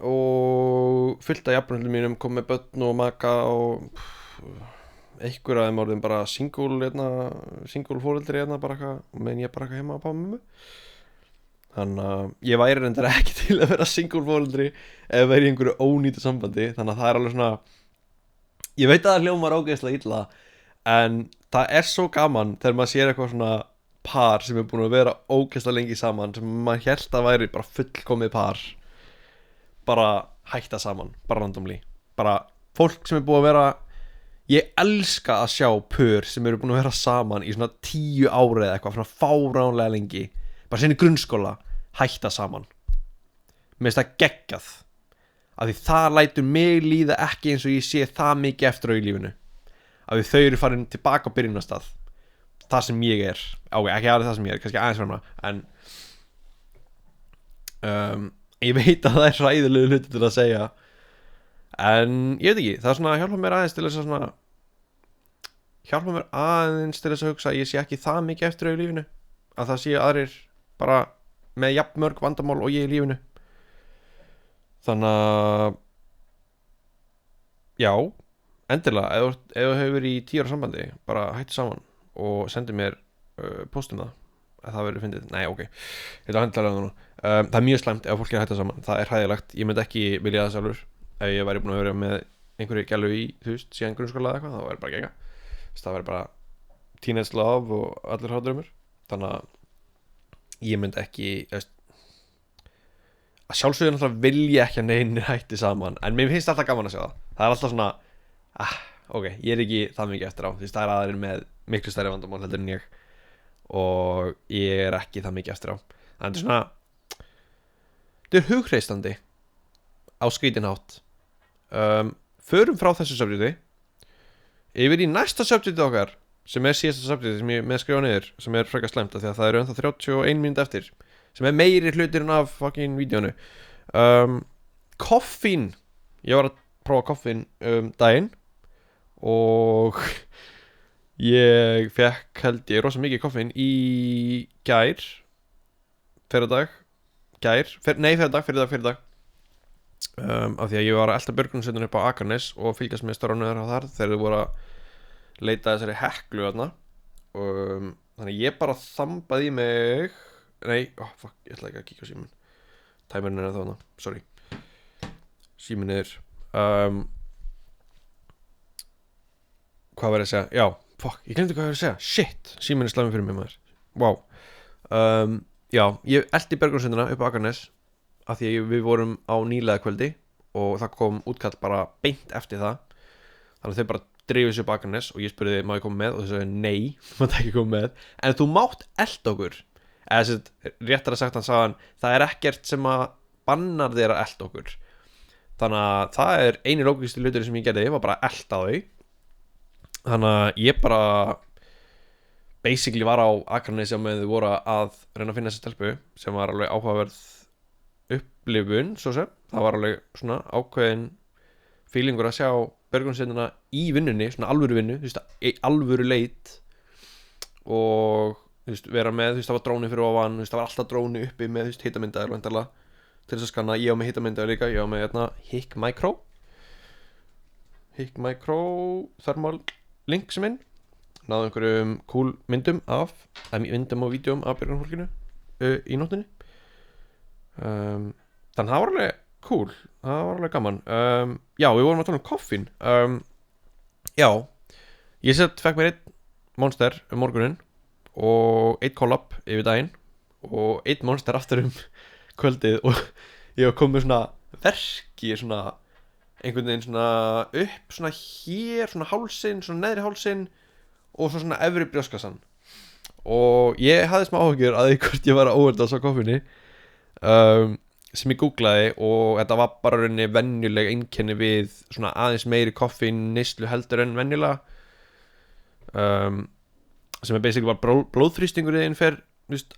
og fullt af jafnöldum mínum, kom með börn og maka og einhver af þeim orðin bara single fóreldri bara eitthvað, menn ég bara eitthvað heima að pá með mig. Þannig að ég væri reyndar ekki til að vera single fóreldri ef væri í einhverju ónýtu sambandi. Þannig að það alveg svona, ég veit að það hljómar ógeðslega illa, en það svo gaman þegar maður sér eitthvað svona par sem búin að vera ógeðslega lengi saman, sem maður hélt að væri bara fullkomið par, bara hætta saman, bara randomly. Bara fólk sem búið að vera, ég elska að sjá pör sem eru búin að vera saman í svona 10 ári eða eitthvað, svona fáránlega lengi, bara sinni grunnskóla, hætta saman. Mér finnst það geggjað, af því það lætur mig líða ekki eins og ég sé það mikið eftir á í lífinu, af því þau eru farin tilbaka á byrjunarstað, það sem ég er, ekki alveg það sem ég er, kannski aðeins framna, en ég veit að það hræðilegu hluti til að segja, en ég veit ekki, það svona hjálpa mér aðeins til þess að hugsa að ég sé ekki það mikið eftir á í lífinu, að það sé aðrir bara með jafn mörg vandamál og ég í lífinu. Þannig að já, endilega, ef þú hefur verið í 10 ára sambandi, bara hættu saman og sendi mér postum það, að það verður fyndið. Nei, ok, ég ætla að handla það núna. Það mjög slæmt ef fólk að hætta saman, það hræðilegt. Ég myndi ekki vilja það sjálfur. Ef ég væri búin að vera með einhverju gælu í, þú veist, síðan grunnskóla eða eitthvað, þá væri bara gegga. Það væri bara teenage love og allir hátdraumur. Þannig að ég myndi ekki, að sjálfsögðu náttúrulega vilja ekki að neinir hætti saman, en mér finnst alltaf gaman að sjá það. Það alltaf svona, ok, ég ekki það mikið eftir á, því það aðrir með miklu stærri vandamál heldur en ég, og ég ekki það mikið eftir á. Það svona, þetta hugreistandi á skrítin hátt. Förum frá þessu subjecti yfir í næsta subjecti okkar, sem síðasta subjecti sem ég með skrifa niður, sem frekar slæmt, því að það eru ennþá 31 mínúti eftir, sem meiri hlutirinn af fucking vídeónu. Koffín. Ég var að prófa koffín daginn, og ég fekk, held ég, rosa mikið koffín í fyrradag, af því að ég var að elta björgunarsveitina upp á Akranes og fylgjast með stránuðar á þar þegar þau voru að leita þessari heklu þarna. Þannig ég bara þambaði í mig. Nei, fuck, ég ætla ekki að kíkja á síminn. Tæmurinn þarna, sorry. Síminn niður. Hvað var ég að segja? Já, fuck, ég glemdi hvað ég var að segja. Shit, síminn slæmur fyrir mig, maður. Wow. Já, ég elti björgunarsveitina upp á Akranes af því að við vorum á nýlega kvöldi og það kom útkall bara beint eftir það. Þannig að þau bara drifið sér Akranes og ég spurði má ég koma með og þau sagði nei, þú mátt ekki koma með en þú mátt elda okkur eða þess að réttar að sagt hann sagði hann það er ekkert sem að bannar þér að elda okkur þannig að það er eini lógiski hlutur sem ég gerði var bara að elda þau þannig að ég bara basically var á Akranesi á meðan þau voru að reyna að finna þessi stelpu sem var alveg áhugaverð upplifun svo sem það var alveg svona ákveðin feelingur að sjá björgunarsveitina í vinnunni svona alvöru vinnu þú veist alvöru leit og þú veist vera með þú veist það var dróni fyrir ofan þú veist það var alltaf dróni uppi með þú veist hitamyndaðir vantarlega til þess að skanna ég á með hitamyndaðir líka ég á með hérna Hik Micro thermal link sem inn náðu einhverjum cool myndum og vídeum af björgunarfólkinu í nóttinni þannig það var alveg cool það var alveg gaman já við vorum að tala koffín já ég fekk mér 1 Monster morguninn og 1 Collab yfir daginn og 1 Monster aftur kvöldið og ég var komið svona verki svona einhvern veginn svona upp svona hér svona hálsinn svona neðri hálsinn og svona efri brjóskassan og ég hafði smá áhyggjur að því hvort ég var að overdose á koffinni sem ég googlaði og þetta var bara rauninni venjuleg einkenni við svona aðeins meiri koffín neyslu heldur en venjulega sem basically bara blóðþrýstingur þinn fer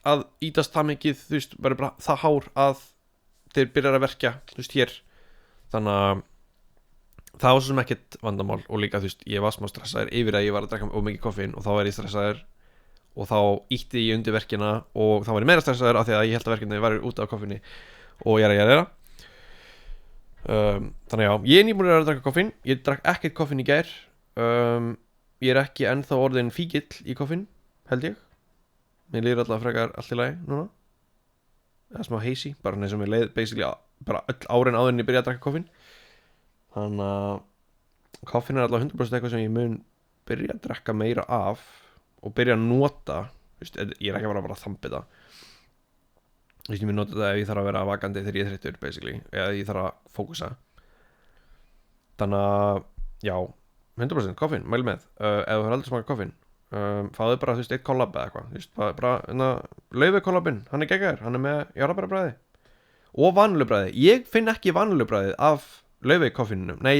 að ítast það mikið þú veist bara það hár að þeir byrjar að verkja þú veist hér þannig að það var svo sem ekkert vandamál og líka þú veist ég var smá stressaður yfir að ég var að drekka mikið koffín og þá var ég stressaður og þá ítti ég undir verkina og þá var ég meira stressaður af því að ég held að verkina var út af koffinni og ég þannig já ég er nýbúin að drekka koffín ég drakk ekkert koffín í gær ég er ekki ennþá orðin fíkill í koffín held ég mér líður alltaf frekar allt í lagi núna það er smá hazy bara eins og mér leið basically bara öll árin áður en ég byrja að drekka koffín þannig að koffín er alltaf 100% eitthvað sem ég mun byrja að drekka meira af og byrja að nota veist, ég er ekki bara að þambi það veist, ég mun nota það ef ég þarf að vera vakandi þegar ég er þreyttur basically eða ég þarf að fókusa þannig að já 100% koffín, mæli með ef þú hefur aldrei smakað koffín fáðu bara þú veist 1 Collab eða eitthvað þú veist bara Laufey Collabinn hann er geggjaður hann er með jarðarberjabræði og vanilubræði ég finn ekki vanilubræðið af Laufey koffínunum nei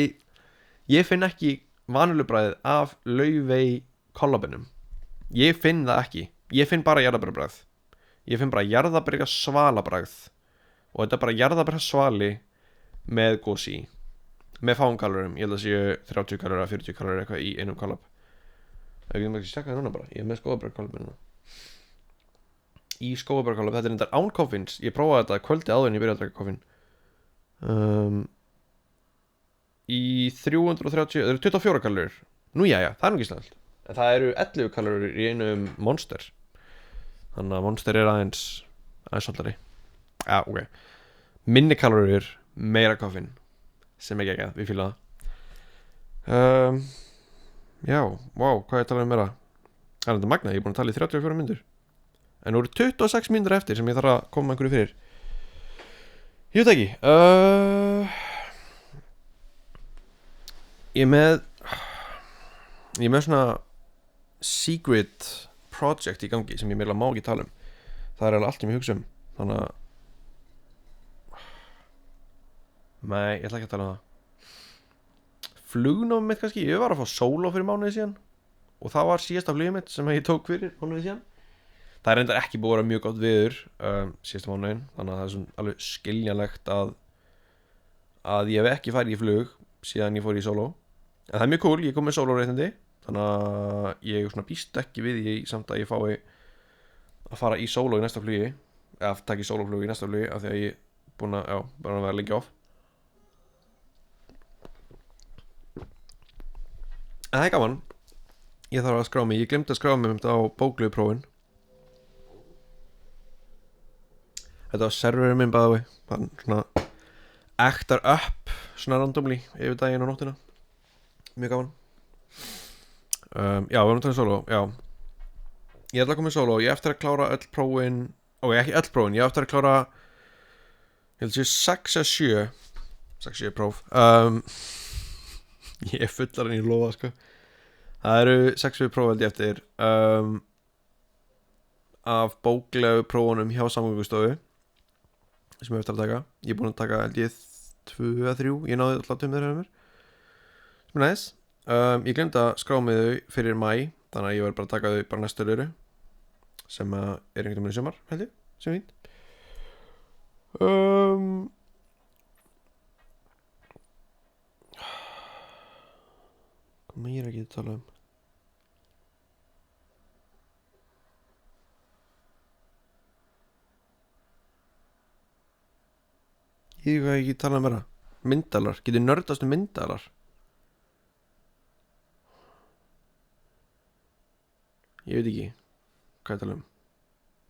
ég finn ekki vanilubræðið af Laufey Collabinum ég finn það ekki ég finn bara jarðarberjabræð ég finn bara jarðarberja svalabræð og þetta er bara jarðarberja svali með gósi með fáum kalorum ég held að séu 30 kalóra 40 kalóra eitthvað í einum Collab ég getum ekki stekka það núna bara ég er með skógaberja Collabinn í skógaberja Collab þetta er endar án koffins ég prófaði þetta kvöldi áður en ég byrjaði að drekka koffín í 330 það eru 24 kalórir nú jæja það er nú ekki snallt en það eru 11 kalórir í einum Monster þannig að Monster er aðeins svolítari ja ok minni kalórir meira koffín sem ekki ekki við fíla það já wow hvað ég talaði meira það er þetta magna ég er búin að tala í 34 mínútur en nú eru 26 mínútur eftir sem ég þarf að koma einhverju fyrir ég veit ekki ég er með svona secret project í gangi sem ég meðlega má ekki tala um það er alveg allt sem ég hugsa um þannig að nei, ég ætla ekki að tala um það flugnámið mitt kannski, ég var að fá sóló fyrir mánuði síðan og það var síðasta flugið mitt sem ég tók fyrir mánuði síðan það er reyndar ekki búið að vera mjög gott viður síðasta mánuðin þannig að það er svona alveg skiljanlegt að ég hef ekki farið í flug síðan ég fór í sóló en það er mjög cool, ég kom með sólóréttindi þannig að ég svona býst ekki við því samt að ég fái að fara í sóló í næsta flugi eða taka í sólóflug í næsta flugi af því að ég búin að, bara að vera lengi off en það er gaman ég þarf að skrá mig, ég glemdi að skrá mig á bóklöfuprófin þetta var serverinn minn bæði hann svona actar up svona randomly yfir daginn og nóttina mjög gaman já, við erum að tala um sóló já, ég ætla að koma í sóló ég eftir að klára öll prófin ekki öll prófin, ég eftir að klára ég held að sé 6 eða 7 próf ég er fullar en ég lofa sko Það eru 6 við próf held ég eftir af bóklegu prófunum hjá Samgöngustofu sem ég eftir að taka. Ég er búin að taka held ég 2 eða 3. Ég náði alltaf tömur þeirra mér sem er næs. Ég glemdi að skrá með þau fyrir maí, þannig að ég verð bara að taka þau bara næstu löru sem er einhvern veginn í sumar held ég, sem fínt. Hvað meira ekki að tala Ég hvað ekki tala meira. Myndalar, getur nördast myndalar? Ég veit ekki hvað ég tala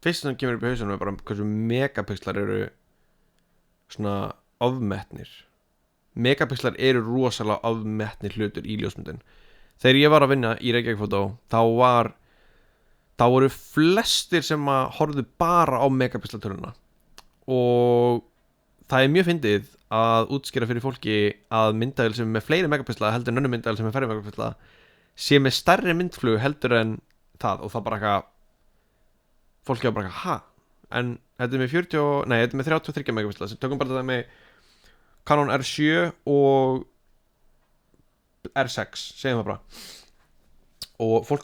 Fyrst sem kemur upp í hausunum er bara hversu megapixlar eru svona ofmetnir. Megapixlar eru rosalega ofmetnir hlutur í ljósmyndun. Þegar ég var að vinna í Reykjavík Photo þá voru flestir sem að horfðu bara á megapixlatöluna og það er mjög fyndið að útskýra fyrir fólki að myndavél sem er með fleiri megapixla heldur en önnur myndavél sem er færri megapixla sé með stærri myndflug heldur en það og það bara eitthvað fólki var bara eitthvað, en þetta er með 33 megapixla sem tökum bara þetta með Canon R7 og R6 segjum það bara og fólk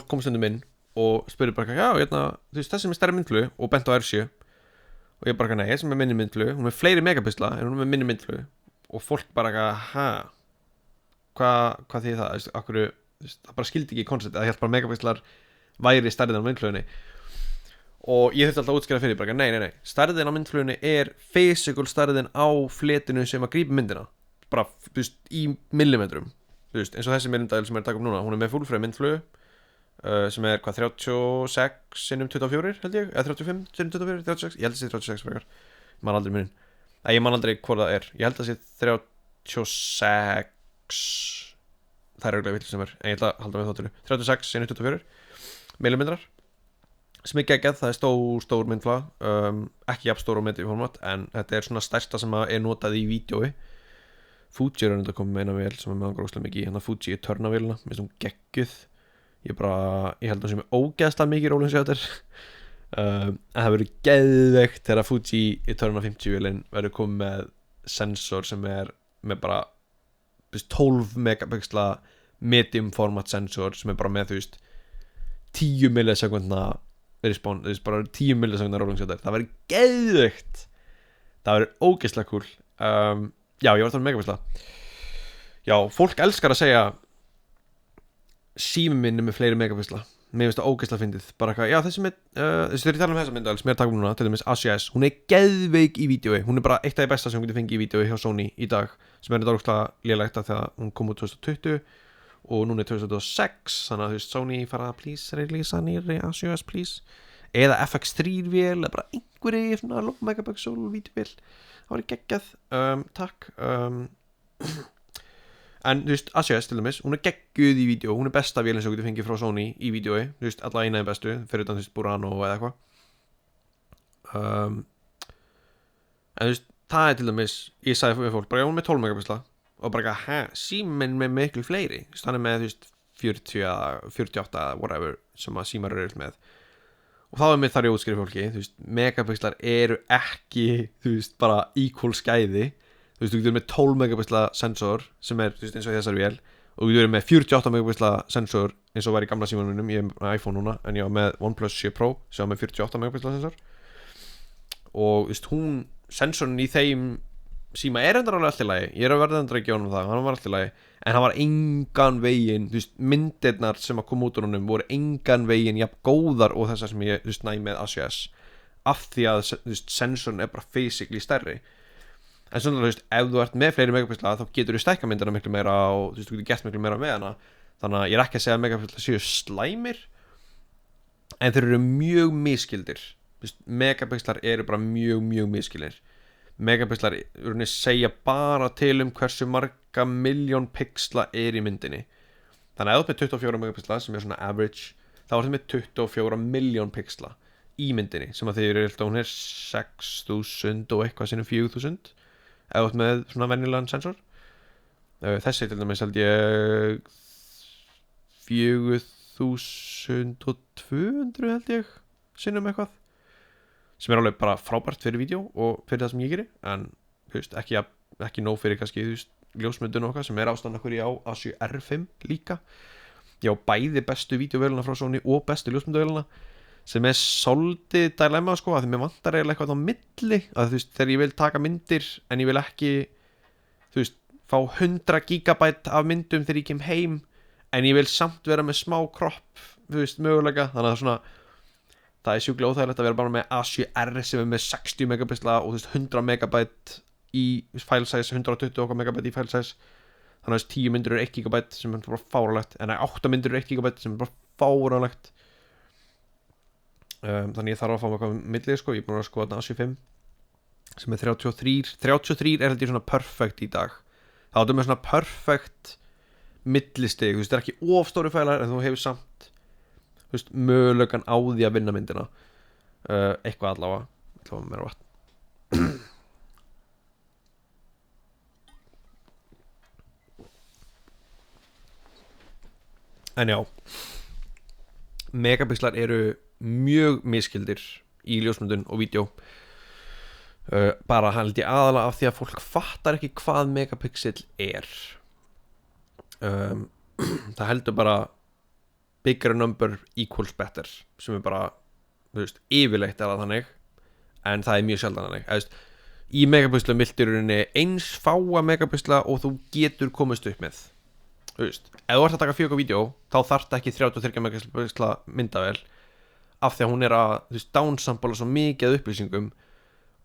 kom stundum inn og spurði bara já, hérna, þessi með stærri myndflug og bent á R7 og ég bara nei, þessi með minni myndflug hún er með fleiri megapixla en hún er með minni myndflug og fólk bara hvað þýðir það, akkur það bara skildi ekki konceptið, það hélt bara megapixlar væri stærðin á myndflugunni og ég þurfti alltaf að útskýra fyrir bara nei, stærðin á myndflugunni er physical stærðin á fletinu sem að grípa myndina bara, í millimetrum eins og þessi myndavél sem er að taka upp núna hún er með fullframe myndflugu sem er 36 sinnum 24 held ég, eða 35 sinnum 24 36, ég held að það sé 36 frekar ég man aldrei munin, ég man aldrei hvað það er ég held að það sé 36 það er auðvitað vill sem en ég ætla að halda með þáttunum 36 sinnum 24 millimetrar sem er geggjað, það er stór myndflaga ekki jafn stór á mediaformat en þetta er svona stærsta sem er notað í vídeói Fuji er að koma með eina vél sem er með gróslega mikið hérna Fuji í törnavélina með svona geggjuð ég held að sem er ógeðslega mikið rólinn sér en það verður geðveikt þegar Fuji í törna 50 vélinn verður komið með sensor sem er með bara 12 megapixla medium format sensor sem er bara með 10 millisekundna response, bara 10 millisekundna rólinn sér það verður geðveikt það verður ógeðslega cool já, ég var að tala megapixla já, fólk elskar að segja síminn minn er með fleiri megapixla mér finnst það ógeðslega fyndið bara eitthvað, já þessi mynd þegar ég tala þessa myndavél sem ég er að taka núna til dæmis A7S, hún er geðveik í vídeói hún er bara eitt af því besta sem hún getur fengið í vídeói hjá Sony í dag, sem er ógeðslega lélegt þegar hún kom út 2020 og núna er 2006 þannig að Sony fara að please releasa nýri A7S please eða FX3 vél eða bara einhverju svona low megapixel vídeóvél það var geggjað, takk en A7S til dæmis, hún er geggjuð í vídeo hún er besta vélinn sem þú getur fengið frá Sony í vídeoi, alla einaði bestu fyrir utan Burano eða eitthvað en það er til dæmis ég sagði fyrir fólk, bara hún er með 12 megapixla og bara síminn með miklu fleiri hann er með 40, 48, whatever sem að símar eru með og þá er mér þar ég útskýri fólki megapixlar eru ekki bara equal skæði þú getur með 12 megapixla sensor sem er eins og þessar vél og þú getur með 48 megapixla sensor eins og var í gamla símanum mínum, ég er með iPhone núna en ég var með OnePlus 7 Pro sem var með 48 megapixla sensor og sensorinn í þeim síma er endur alveg allt í lagi ég er að verða endur ekki ánum það, hann var allt í lagi en hann var engan veginn myndirnar sem að koma út úr honum voru engan veginn jafn góðar og þessar sem ég næ með A7S af því að sensorinn er bara physically stærri en svona ef þú ert með fleiri megapixla þá getur þú stækka myndina miklu meira og þú getur gert miklu meira með hana þannig að ég er ekki að segja að megapixla séu slæmir en þeir eru mjög miskildir megapixlar eru bara mjög miskildir megapixlar segja bara til hversu marga miljón pixla er í myndinni þannig að ef þú ert með 24 megapixla sem er svona average þá ert með 24 miljón pixla í myndinni sem að þeir eru hún er 6000 og eitthvað sinnum 4000 ef þú ert með svona venjulegan sensor þessi til dæmis held ég 4200 held ég sinnum eitthvað sem alveg bara frábært fyrir vídeo og fyrir það sem ég geri en þú veist, ekki nóg fyrir kannski þú veist, ljósmyndun og okkar sem ástæðan okkur ég á A7R5 líka ég á bæði bestu vídeovélina frá Sony og bestu ljósmynduvélina sem svolítið dilemma sko að því mér vantar eiginlega eitthvað á milli að þú veist, þegar ég vil taka myndir en ég vil ekki þú veist, fá 100 GB af myndum þegar ég kem heim en ég vil samt vera með smá kropp þú veist, mögulega, þannig að það sjúklega óþægilegt að vera bara með A7R sem með 60 megapixla og þú veist 100 megabæt í file size 120 megabæt í file size þannig að 10 myndir eru 1 GB sem bara fáránlegt en 8 myndir eru 1 GB sem bara fáránlegt þannig ég þarf að fá mig eitthvað millið sko, ég er búin að skoða þarna A75 sem 33 er held ég svona perfect í dag þá er með svona perfect millistig, þú veist, það er ekki ofstóri fælar en þú hefur samt þú veist, mögulegan á því að vinna myndina eitthvað allavega mér vatn en já megapixlar eru mjög miskildir í ljósmyndun og vídeo bara held ég aðalega af því að fólk fattar ekki hvað megapixel er það heldur bara bigger number equals better sem bara, þú veist, yfirleitt er það þannig en það er mjög sjaldan þannig veist, í megapixla viltu í rauninni eins fáa megapixla og þú getur komist upp með þú veist, ef þú ert að taka 4K vídeó þá þarftu ekki 33 megapixla myndavél af því að hún að þú veist, downsampla svo mikið upplýsingum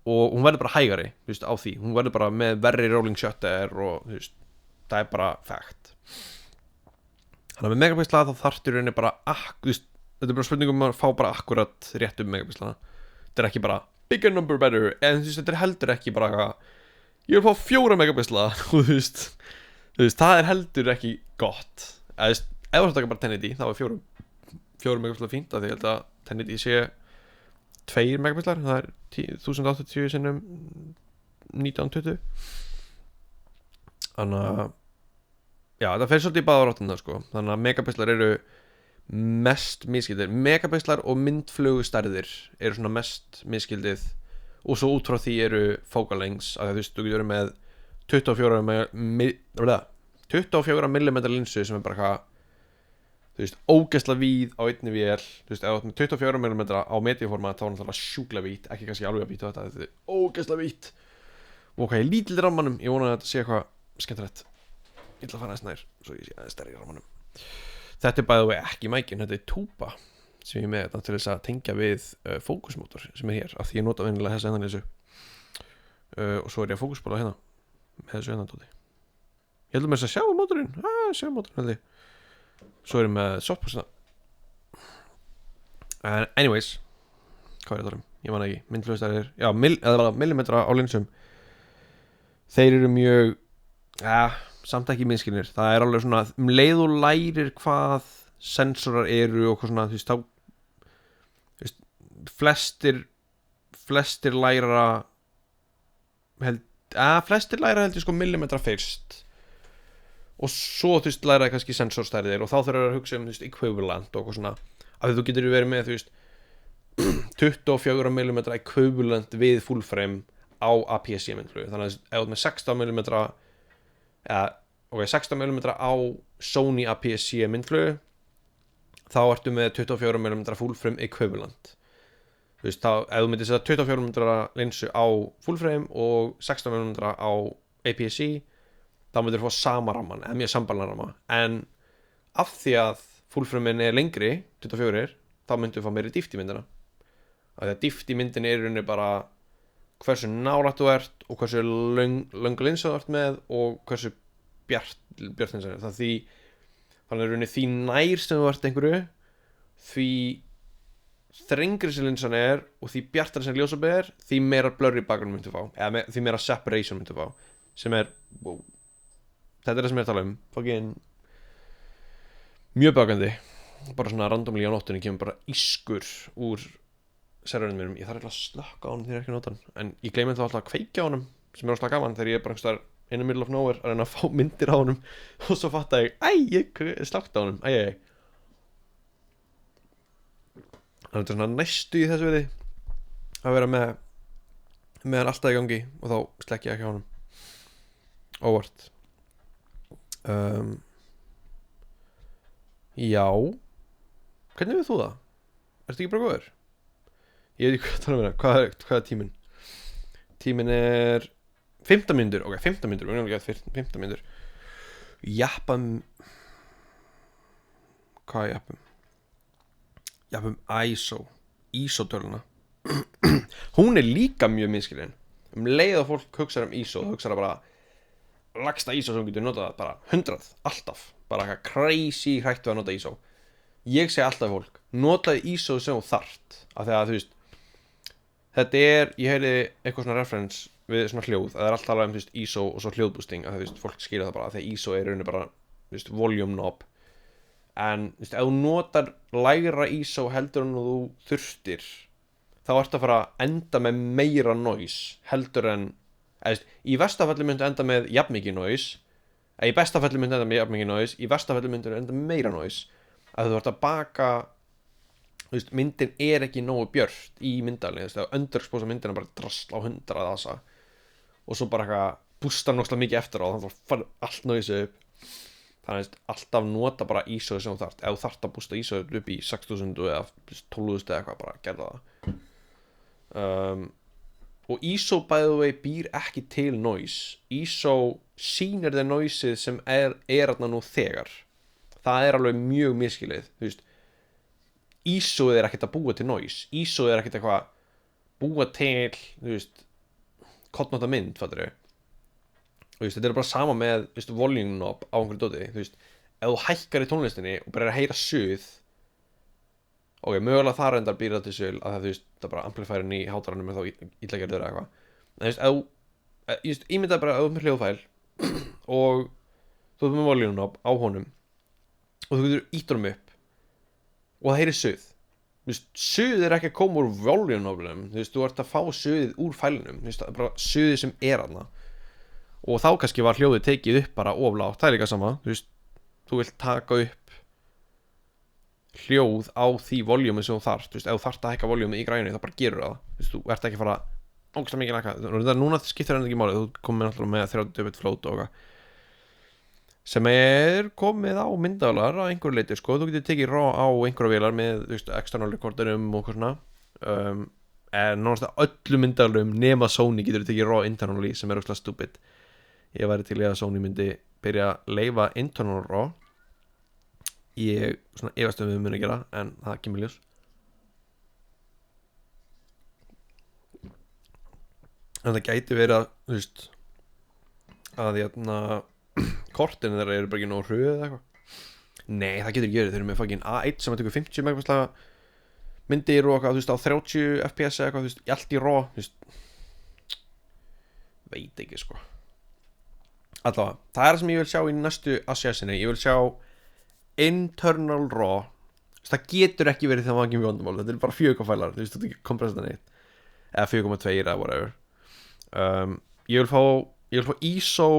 og hún verður bara hægari þú veist, á því, hún verður bara með verri rolling shutter og þú veist, það er bara fact þannig að með megapixla þá þarftu í rauninni bara þú veist, þetta er bara spurningum að fá bara akkurat rétt megapixlana þetta er ekki bara bigger number better en þú veist, þetta er heldur ekki bara ég vil fá 4 megapixla og þú veist, það er heldur ekki gott eða þú veist, ef þú taka bara 1080 þá er 4 megapixla fínt af því ég held að 1080 sé 2 megapixlar, það er 1080 sinnum 1920 þannig að já, það fer svolítið í báðaráttina sko. Þannig að megapixlar eru mest miskildir megapixlar og myndflugustærðir eru svona mest miskildið og svo út frá því eru focal lengths að þú veist, þú getur með 24 mm linsu sem bara eitthvað þú veist, ógeðslega víð á einni vél þú veist, ef þú með 24 mm á mediaformat þá er það sjúklega vítt, ekki kannski alveg að víta þetta er ógeðslega vítt og ok, lítill rammanum, ég vona að þetta sé eitthvað skemmtilegt ég ætla að fara aðeins nær svo ég sé aðeins stærri í rammanum þetta er bæði ekki mækin, þetta er túpa sem ég er með þetta til þess að tengja við fókusmótor sem er hér af því ég nota venjulega þessa endanleysu og svo er ég að fókusbóla hérna með þessu endandóti ég heldur með þess að sjá mótorinn held ég svo er ég með softboxina anyways hvað er þetta ég man ekki, myndflugustærðir já, millimetra á linsum þeir eru mjög samt ekki minnskilnir það er alveg svona, leið og lærir hvað sensorar eru og hvað svona þú veist, flestir læra flestir læra held ég sko millimetra fyrst og svo þú veist læra kannski sensorstærðir og þá þurfa að hugsa þú veist equivalent og eitthvað svona af því þú getur verið með þú veist 24 mm equivalent við full frame á APS-C myndflugu þannig að ef þú með 16 mm 16 mm á Sony APS-C myndflugu þá ertu með 24 mm full frame equivalent þú veist þá ef þú myndir setja 24 mm linsu á full frame og 16 mm á APS-C þá myndir þú fá sama ramman eða mjög sambarlega ramma en af því að full frame er lengri 24 þá myndir þú fá meiri dýft í myndina af því að dýft í myndin er í rauninni bara hversu nálægt þú ert og hversu löng linsa þú ert með og hversu bjart linsa er þannig að rauninni því nær sem þú ert einhverju því þrengri sem linsan er og því bjartari sem ljósabið er því meira blurry bakgrunn myndu fá eða því meira separation myndu fá sem er þetta er það sem ég er að tala fucking mjög bakandi bara svona randomlega á nóttunni kemur bara ískur úr serverinn mínum ég þarf eitthvað að slökka á honum þegar ég er ekki að nota hann en ég gleymi þá alltaf að kveikja á honum sem er alltaf gaman þegar ég er bara einhvers staðar in the middle of nowhere að reyna að fá myndir á honum og svo fatta ég slökkt á honum Þannig þetta svona næstu í þessu viði að vera með hann alltaf í gangi og þá slekk ég ekki á honum óvart. Já, hvernig við þú það? Ertu ekki bara góður? Ég veit ekki hvað tala um hérna. Hvað er tíminn? Tíminn er 15 mínútur. Ok, 15 mínútur, við erum ekki að 15 mínútur. Jappam. Hvað er jappum? Jappum ISO töluna. Hún er líka mjög miskilin. Leið að fólk hugsa ISO, hugsa bara lagsta ISO sem getur notað bara 100, alltaf. Bara eitthvað crazy hrættu að nota ISO. Ég segi alltaf fólk, notaði ISO sem þú þarft. Af því að þú veist, þetta ég heyri eitthvað svona reference við svona hljóð. Það alltaf talað þú veist, ISO og svo hljóðboosting. Af því þú veist, fólk skilja það bara. Af því að ISO rauninni bara, þú veist, volume knob. En þú veist, ef þú notar lægra ISO heldur en þú þurftir, þá ertu að fara að enda með meira noise heldur en, í versta falli myndu enda með jafnmikið noise, í besta falli myndu enda með jafnmikið noise, í versta falli myndu enda með meira noise, að þú ert að baka, þú veist, myndin ekki nógu björt í myndalni, þú veist, að underexposa myndina bara drasl á 100 asa og svo bara eitthvað bústa náttúrulega mikið eftir á, þannig að fara allt noise upp. Þannig að alltaf nota bara ISO sem þú þarft. Ef þú þarft að bústa ISO upp í 6000 eða 12.000 eða eitthvað, bara gerða það. Og ISO by the way býr ekki til noise. ISO sýnir þér noiseið sem þarna nú þegar. Það alveg mjög miskilið, þú veist. ISO ekkert að búa til noise. ISO ekkert eitthvað búa til, þú veist, kollnóta mynd, fattur þau. Og þú veist, þetta bara sama með, þú veist, volume knob á einhverju dóti, þú veist, ef þú hækkar í tónlistinni og bara að heyra suð, ok, mögulega það reyndar býr það til suð, að það, þú veist, það bara amplifærin í hátaranum er þá illa gerður eða eitthvað. En þú veist, ég veist, ímyndaði bara að þú ert með hljóðfæl og þú ert með volume knob á honum og þú getur ítt honum upp og það heyrir suð. Þú veist, suð ekki að koma úr volume knobnum, þú veist, þú ert að fá suðið úr fælinum, þú veist, það bara suðið sem þarna. Og þá kannski var hljóðið tekið upp bara oflátt, það líka sama, þú veist, þú vilt taka upp hljóð á því voljúmi sem þú þarft, þú veist, ef þú þarft að hækka voljúmi í græjunni, þá bara gerur það, þú veist, þú ert ekki að fara ógeðslega mikið lækka, núna skiptir það ekki málið, þú komið náttúrulega með 30 float og eitthvað, sem komið á myndavélar að einhverju leyti, sko, þú getur tekið raw á einhverju vélar með, þú veist, external recorderum og eitthvað svona, en nánast að öllu myndavélarum nema Sony getur tekið raw internally sem ógeðslega stupid. Ég væri til að Sony myndi byrja að leyfa internal raw. Ég svona efast við muni gera, en það kemur ljós. En það gæti verið að, þú veist, að kortinu þeirra bara ekki nógu hröð eða eitthvað. Nei, það getur ekki verið, þeir eru með fucking A1 sem tekur 50 megapixla myndir og eitthvað, þú veist, á 30 fps eða eitthvað, þú veist, allt í raw, þú veist. Veit ekki, sko. Allavega, það sem ég vil sjá í næstu assessinni. Ég vil sjá internal raw. Það getur ekki verið þegar maður ekki mjög vandamál. Þetta bara 4K fælar, þú veist, þetta ekki kompressa það neitt. Eða 4,2 eða whatever. Ég vil fá ISO,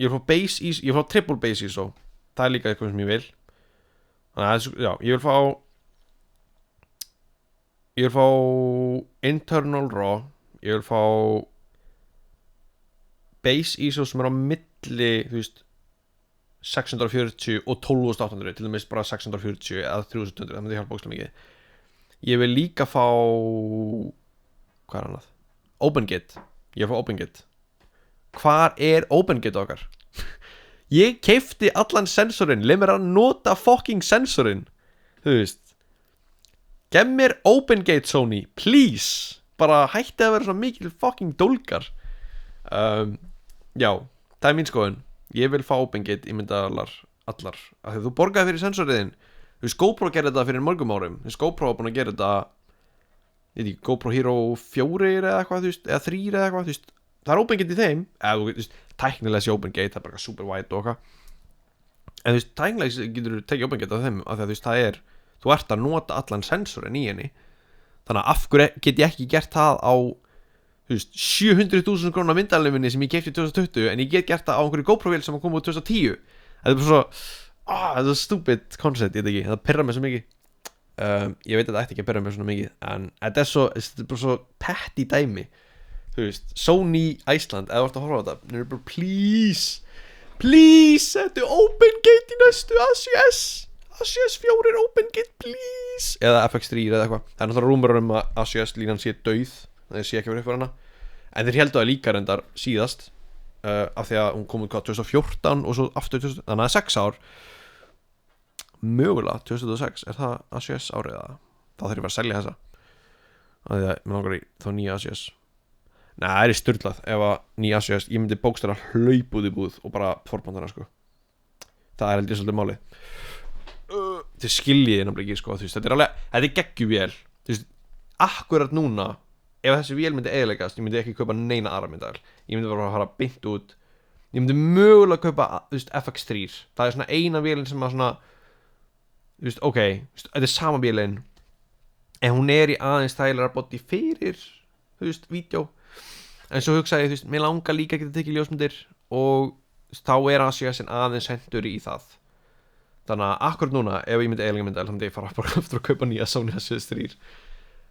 ég vil fá base ISO, ég vil fá triple base ISO. Það líka eitthvað sem ég vil. Þannig að, já, ég vil fá internal raw. Ég vil fá base ISO sem á milli, þú veist, 640 og 12.800, til dæmis bara 640 eða 3.200, það myndi hjálpa ógeðslega mikið. Ég vil líka fá, hvað annað? OpenGate. Ég vil fá OpenGate. Hvar OpenGate okkar? Ég keypti allan sensorinn, leið mér að nota fucking sensorinn, þú veist. Gef mér OpenGate, Sony, please. Bara hætti að vera svo mikil fucking dólgar. Já, það mín skoðun. Ég vil fá OpenGate í myndaðalar allar, af því þú borgaði fyrir sensoriðin. Þú veist, GoPro gerði þetta fyrir mörgum árum. Þú veist, GoPro var búin að gera þetta, ég veit ekki, GoPro Hero 4 eða eitthvað, þú veist, eða 3 eða eitthvað, þú veist. Það OpenGate í þeim, eða þú veist, tæknilega sé OpenGate, það bara super wide og eitthvað. En þú veist, tæknilega getur þú tekið OpenGate af þeim, af því að þú veist, þú ert að nota allan sensorin í henni. Þannig að af hverju get ég ekki gert það á, þú veist, 700.000 krónar myndalöfinni sem ég keypti 2020, en ég get gert það á einhverju GoPro-vél sem kom út 2010. Það bara svo, þetta er stupid concept, ég veit ekki, það pirrar mig svo mikið. Ég veit að þetta ætti ekki að byrja með svona mikið, en þetta er bara svo petty dæmi. Þú veist, Sony Iceland, eða þú ert að horfa á þetta, þeir eru bara please settu open gate í næstu ACS 4 open gate please, eða FX3 eða eitthvað. Það er náttúrulega rúmur að ACS línan sé dauð, það sé ekki verið upp fyrir hana, en þeir heldur að líka reyndar síðast, af því að hún kom út 2014 og svo aftur 2000, þannig að 6 ár mögulega 2006, er það ACS árið eða þá þurfum við að selja þessa af því að mér langar í þá nýja ACS. Nei, það er í sturlað ef að nýja ACS, ég myndi bókstara hlaup út í búð og bara forbandana sko. Það er held ég svolítið málið. Þið skiljið náttúrulega ekki sko, þú veist, þetta er geggjuvél, þú veist, akkurat núna ef þessi vél myndi eyðileggast, ég myndi ekki kaupa neina aðra myndavél, ég myndi bara fara beint út, ég myndi mögulega kaupa, þú veist, FX3, það er svona eina vélin sem að svona, þú veist, ok, þetta er sama vélin en hún er í aðeins þægilega body fyrir, þú veist, vídeo, en svo hugsaði ég, þú veist, mér langar líka að geta tekið ljósmyndir og þá er ACS aðeins hendur í það, þannig að akkurat núna ef ég myndi eyðileggja myndavél, þá myndi ég fara bara aftur að kaupa nýja Sony ACS3.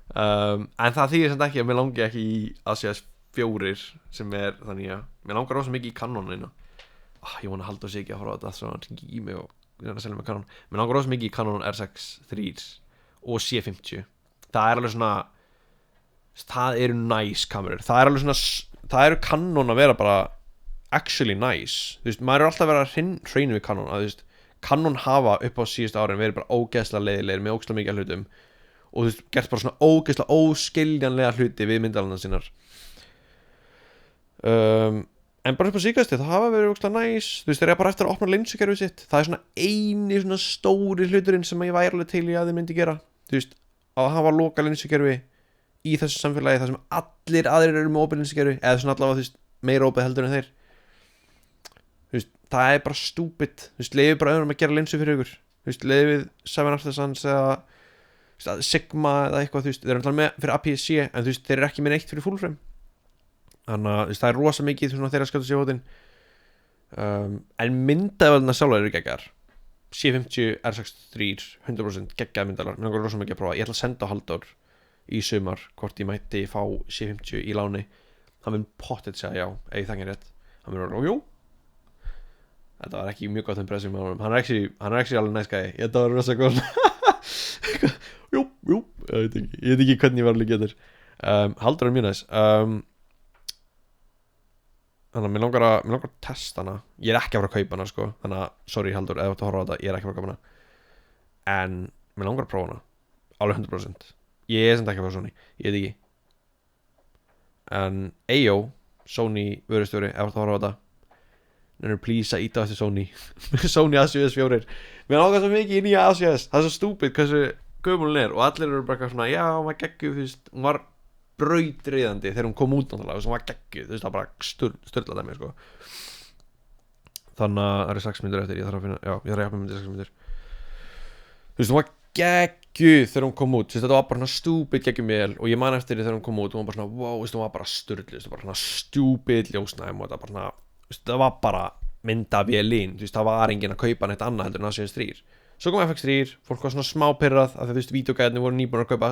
En það þýðir sem ekki að mér langi ekki í ACS 4 sem er þannig að mér langar rosa mikið í Canonina. Ég vona að halda sig ekki að horfa á þetta svo hann ringi í mig og reyna að selja mig Canon. Mér langar rosa mikið í Canon R6 III og C50. Það er alveg svona, það eru nice kamerur, það er alveg svona, það eru Canon að vera bara actually nice, þú veist, maður er alltaf að vera hreinu við Canon, að þú veist, Canon hafa upp á síðustu árin verið bara ógeðslega leiðilegir með ógeðslega mikið hlutum og þú veist, gert bara svona ógeðslega óskiljanlega hluti við myndavélarnar sínar. En bara upp á síðkasti, það hafa verið ógeðslega næs, þú veist, þeir eru bara eftir að opna linsukerfið sitt, það er svona eini svona stóri hluturinn sem ég væri alveg til í að þið myndi gera, þú veist, að hafa loka linsukerfi í þessu samfélagi þar sem allir aðrir eru með opið linsukerfi, eða svona allavega, þú veist, meira opið heldur en þeir, þú veist, það er bara stúpid, þú veist, leiðið bara öðrum að gera linsu fyrir ykkur, þú veist, leiðið 7 Artisans eða Sigma eða eitthvað, þú veist, þeir eru alltaf með fyrir APS-C en þú veist, þeir eru ekki með neitt fyrir full frame, þannig að það er rosa mikið svona þeirra skjátt að sé hótinn, en myndavélarnar sjálfar eru geggjar. C50 R6 III 100% geggjaði myndavélar, mér langar rosa mikið að prófa, ég ætla að senda á Halldór í sumar hvort ég mætti fá C50 í láni, hann mun pottet segja já, ef ég þekki rétt, hann mun vera, jú, þetta var ekki mjög gott impressum með honum, hann er actually alveg næs gæi, þetta var rosa góð jú, ég veit ekki hvernig ég var alveg getur, Halldór er mjög næs, þannig að mér langar að testa hana, ég er ekki að fara að kaupa hana sko, þannig að, sorry Halldór, ef þú ert að horfa á þetta, ég er ekki að fara að kaupa hana, en mér langar að prófa hana, alveg 100%, ég er sem ekki að fara Sony, ég veit ekki, en AO, Sony vörustjóri, ef þú ert að horfa á þetta, nefnir please að íta eftir Sony, Sony A7S 4, mér langar svo mikið í nýja A7S, það er svo stúpid hversu gömul hún er, og allir eru bara svona, já, maður geggju, þú veist, hún var brautryðandi þegar hún kom út náttúrulega, hún var geggjuð, þú veist, það var bara störlað að mér sko, þannig að það eru 6 myndir eftir, ég þarf að finna, já, ég þarf að jafna myndir 6 myndir, þú veist, hún var geggjuð þegar hún kom út, þú veist, þetta var bara svona stúpid geggjumél og ég man eftir því þegar hún kom út og hún var bara svona, wow, þú veist, hún var bara störluð, þú veist, bara svona stúpid ljósnæm og þetta bara svona, þú veist, það var bara myndavélin, þú veist, það var enginn að kaupa neitt annað heldur en ACS3, svo kom FX3, fólk var svona smá pirrað af því þú veist, vídeogæðinni voru nýbúin að kaupa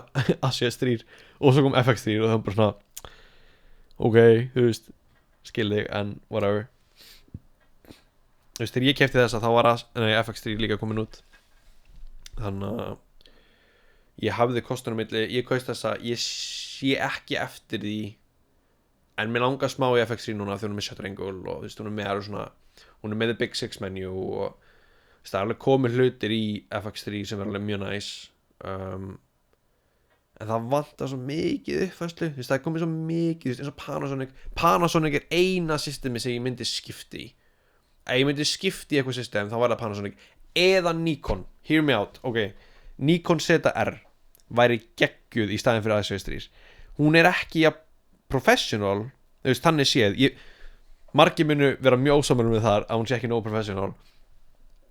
ACS3 og svo kom FX3 og það var bara svona ok, þú veist, skil þig en whatever, þú veist, þegar ég keypti þessa þá var FX3 líka komin út, þannig að ég hafði kostunum milli, ég kaust þessa, ég sé ekki eftir því, en mér langar smá í FX3 núna þegar hún er með shutter angle og þú veist, hún er með svona, hún er með the big 6 menu og það er alveg komið hlutir í FX3 sem er alveg mjög næs, en það vantar svo mikið uppfærslu, þú veist, það er komið svo mikið, þú veist, eins og Panasonic er eina systemi sem ég myndi skipti í, ef ég myndi skipti í eitthvað system þá var það Panasonic eða Nikon, hear me out, ok, Nikon ZR væri geggjuð í staðin fyrir ACS3, hún er ekki að professional, þú veist, þannig séð, margir munu vera mjög ósamur með þar að hún sé ekki nóg professional,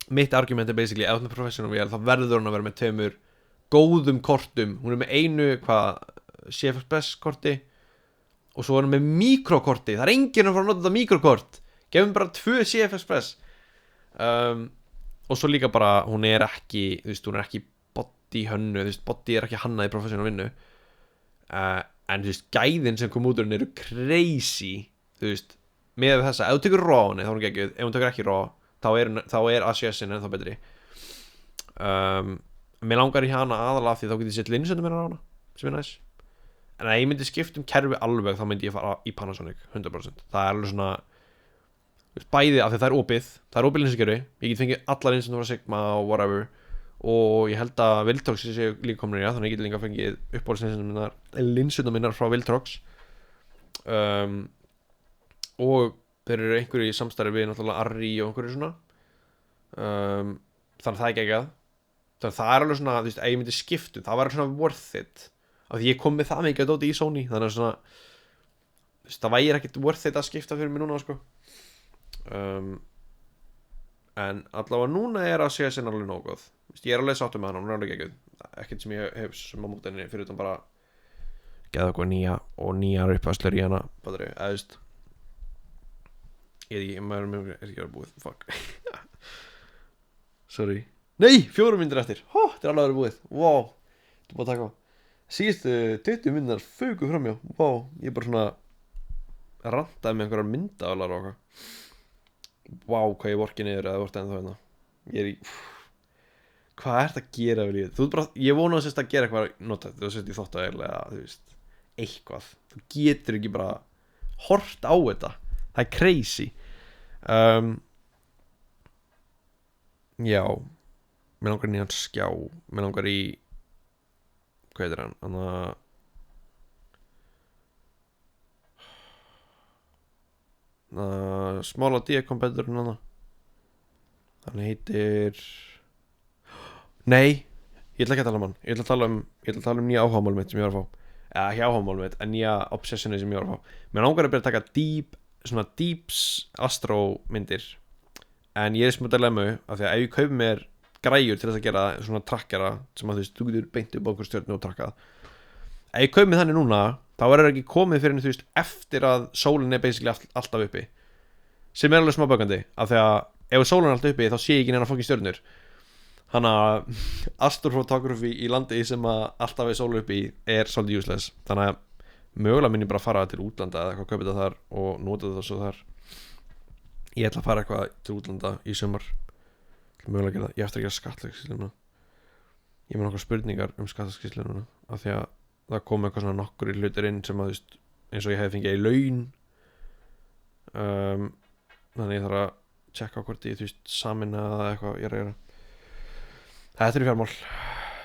mitt argument er basically ef hún er professional vél þá verður hún að vera með tveimur góðum kortum, hún er með einu CF Express korti og svo er hún með mikrokorti, það er enginn að fara að nota þetta mikrokort, gefum bara 2 CF Express og svo líka bara hún er ekki, þú veist, hún er ekki body hönnu, þú veist, body ekki hannað í professional vinnu en þú veist, gæðin sem kom út úr henni eru crazy, þú veist með þessa, ef þú tekur raw þá er hún geggjuð, ef þú tekur ekki raw þá er ACS-in ennþá betri mér langar í hana aðalega því þá getur ég sett linsöndum minna á hana sem er næs en ef ég myndi skipta kerfi alveg þá myndi ég fara í Panasonic 100%, það er alveg svona bæði af því það er opið linsökerfi, ég get fengið allar linsöndum frá Sigma og whatever og ég held að Viltrox séu líka komin í það, þannig ég get líka fengið linsöndum minnar frá Viltrox og þeir eru einhverju í samstarfi við náttúrulega Arri og einhverju svona þannig að það er geggjað þannig að það er alveg svona, þú veist, ef ég myndi skiptum það var svona worth it af því ég kom með það mikið að dóti í Sony þannig að svona, þú veist, það væri ekkert worth it að skipta fyrir mig núna sko en allavega núna er að segja sér alveg nóg góð, ég er alveg sáttur með hana, hún er alveg geggjuð ekkert sem ég hef sem á mótenni fyrir utan bara geða okkur nýjar uppfæslur í hana eða þú veist ég er ekki að búið fuck sorry nei, 4 mínútur eftir þetta er alveg að vera búið wow, þetta er bara að taka síðustu 20 mínútur fögu framjá wow, ég er bara svona rantaði með einhverjar myndaðalar og eitthvað wow, hvað ég vorki niður eða vorti ennþá hérna ég er í hvað er þetta að gera við lífið þú bara, ég vona að sérst að gera eitthvað notað þú sérst í þóttavélina þú veist eitthvað, þú getur ekki bara hort á þetta það er crazy já mér langar nýjan skjá mér langar í hvað heitir hann smála D-competitorinn hann heitir nei, ég ætla ekki að tala um hann ég ætla að tala um nýja áhugamál mitt sem ég var að fá eða ekki áhugamál mitt, en nýja obsessioni sem ég var að fá mér langar að byrja að taka svona deeps astro myndir en ég er smá dilemmu af því að ef ég kaupi mér græjur til þess að gera svona trackera sem að þú getur beint upp á okkur stjörnu og trakkað ef ég kaupi mér þannig núna þá verður ekki komið fyrir þú veist eftir að sólin er basically alltaf uppi sem er alveg smá böggandi af því að ef sólin er alltaf uppi þá sé ég ekki neina fokkin stjörnur þannig að astrophotography í landi sem að alltaf er sólin uppi er svolítið useless þannig að mögulega minn ég bara að fara til útlanda eða eitthvað, kaupa þetta þar og nota þetta svo þar ég ætla að fara eitthvað til útlanda í sumar mögulega gera það, ég eftir að gera skattlegskísluna ég með nokkar spurningar skattlegskísluna af því að það kom eitthvað svona nokkur í hlutir inn sem að þú veist eins og ég hefði fengið í laun þannig ég þarf að checka hvort ég þú veist samin eða eitthvað ég er að gera þetta er í fjármál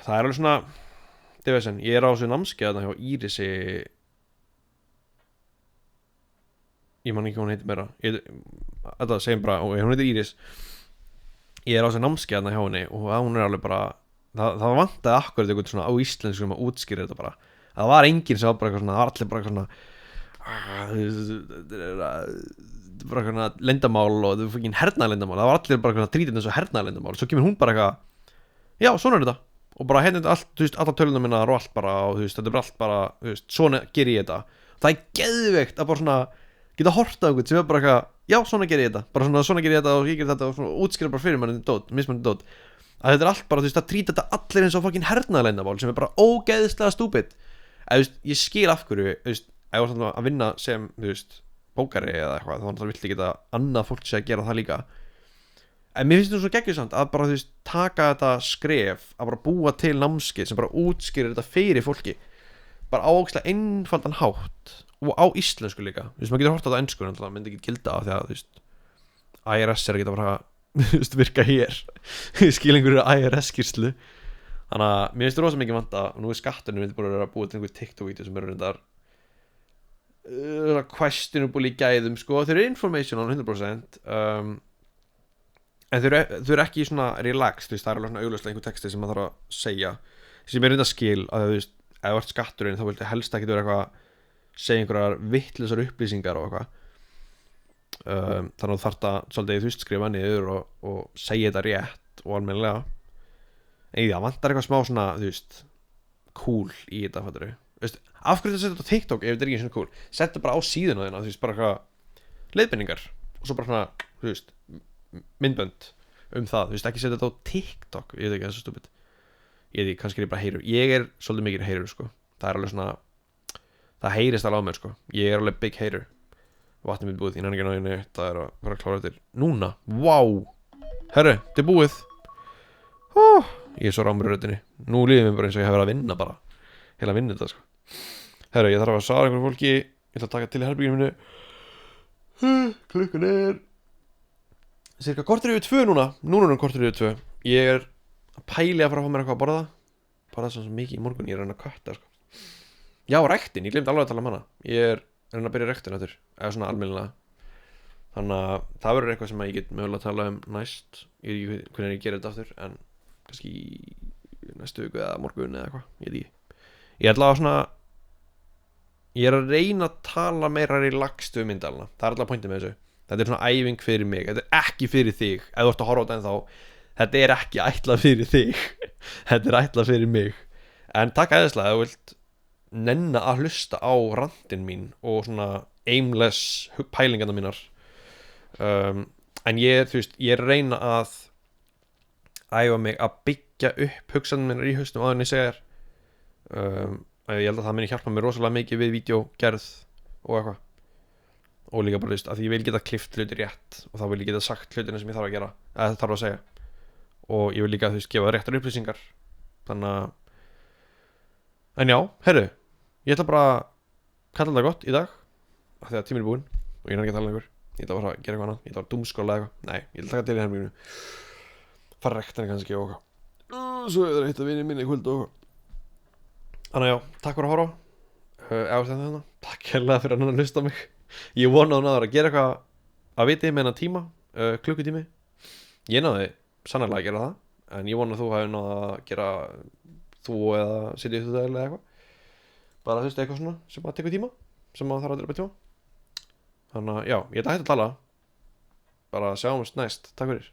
það er alveg svona divesen, ég er á þessu námskeið hjá Írisi ég man ekki hvað hún heitir meira þetta segjum bara, hún heitir Íris ég er á þessu námskeið hjá henni og hún er alveg bara það vantaði akkurat eitthvað svona á íslensku að útskýra þetta bara það var enginn sem var bara eitthvað svona það var allir bara eitthvað svona bara eitthvað lendamál og það var ekki hernaðarlendamál það var allir bara eitthvað trítið eins og hernaðarlendamál svo kemur hún bara eitthvað já, svona er þetta og bara hérna allt, þú veist, allar tölunum minna og allt bara og þú veist, þetta er bara allt bara þú veist, svona ger ég þetta það er geðveikt að bara svona geta horta á einhvern sem er bara eitthvað já, svona ger ég þetta bara svona ger ég þetta og ég ger þetta og svona útskýra bara fyrir manni mismunandi dót að þetta er allt bara, þú veist, að trýta þetta allir eins og fucking hernaðarlendamál sem er bara ógeðslega stúpid þú veist, ég skil af hverju þú veist, ef þú ert að vinna sem þú veist, bókari eða eitthvað þá vill ekki geta annað fólk sé að gera það líka en mér finnst þetta svo geggjusamt að bara, þú veist, taka þetta skref að bara búa til námskeið sem bara útskýrir þetta fyrir fólki bara á ógeðslega einfaldan hátt og á íslensku líka, þú veist, maður getur hort á þetta á ensku en það myndi ekki gilda af því að, þú veist IRS er að geta bara, þú veist, virka hér skil einhverju IRS-skýrslu þannig að mér finnst þetta rosa mikið vanta og nú er skattunum myndi bara að búa til einhver TikTok-vídeó sem eru reyndar questionable í gæðum, sko, þeir eru informational 100% en þau eru ekki svona relaxed, þú veist, það er alveg svona augljóslega einhver texti sem maður þarf að segja sem er reyndar skil að, þú veist, ef þú ert skatturinn þá viltu helst ekki vera eitthvað segja einhverjar vittlausar upplýsingar og eitthvað þannig að þú þarft að svolítið, þú veist, skrifa niður og segja þetta rétt og almennilega en það vantar eitthvað smá svona, þú veist cool í þetta, fattur þú veist, af hverju þetta setja þetta á TikTok ef þetta er ekki svona cool setja bara á síðuna þína, þú veist, bara eitthvað leiðbeiningar og svo bara svona, þú veist myndbönd það, þú veist, ekki setja þetta á TikTok ég veit ekki, það er svo stúpid ég veit, kannski er ég bara heyrur, ég er svolítið mikið heyrur sko, það er alveg svona það heyrist alveg á mér sko, ég er alveg big heyrur. Vatnið mitt búið, ég nenni ekki náðinu, það er að vera að klára eftir núna, herru, þetta er búið. Ég er svo rámur í röddinni, nú líður mér bara eins og ég hef verið að vinna bara heila vinnu þetta sko. Herru, ég þarf að svara einhverjum fólki, ég ætla að taka til í herberginu mínu. Klukkan er cirka kortur yfir 2 núna er kortur yfir 2. Ég er að pæli að fara að fá mér eitthvað að borða, bara það svo mikið í morgun, ég er að reyna að kötta sko. Já, ræktin, ég glemdi alveg að tala um hana, ég er að reyna að byrja ræktin eftir, eða svona almennilega. Þannig að það verður eitthvað sem ég get mögulega að tala um næst, ég veit ekki hvernig ég gerir þetta aftur, en kannski næstu viku eða morgun eða eitthvað, ég veit ekki. Ég ætla að svona, ég er að reyna að tala meira relaxed við myndalina, það er alltaf pointið með þessu. Þetta er svona æfing fyrir mig, þetta er ekki fyrir þig, ef þú ert að horfa á þetta ennþá, þetta er ekki ætlað fyrir þig, þetta er ætlað fyrir mig. En takk æðislega ef þú vilt nenna að hlusta á randin mín og svona aimless pælingarna mínar. En ég er, þú veist, ég er að reyna að æfa mig að byggja upp hugsanir mínar í hausnum áður en ég segja þér. Ég held að það muni hjálpa mér rosalega mikið við vídeógerð og eitthvað. Og líka bara, þú veist, að ég vil geta klift hluti rétt og þá vil ég geta sagt hlutina sem ég þarf að gera, eða þarf að segja. Og ég vil líka, þú veist, gefa réttar upplýsingar. Þannig að, en já, herru, ég ætla bara að kalla þetta gott í dag, af því að tíminn er búinn og ég er ekki að tala um ykkur. Ég ætla bara að gera eitthvað annað, ég ætla bara að doomskrolla eitthvað. Nei, ég ætla að taka til í herminginu, fara rektinni kannski og eitthvað. Svo er það að hitta vinið minni í kvöld og eitthvað. Þannig já, takk fyrir að horfa. Takk hérlega fyrir að hlusta á mig. Ég vona að náður að gera eitthvað að viti með hennar tíma, klukkutími. Ég náði sannarlega að gera það, en ég vona að þú hafi náð að gera þú eða setja upp þetta eða eitthvað. Bara þú veist, eitthvað svona sem að tekur tíma, sem að þarf að drepa tíma. Þannig að já, ég ætla að hætta að tala. Bara sjáumst næst, takk fyrir.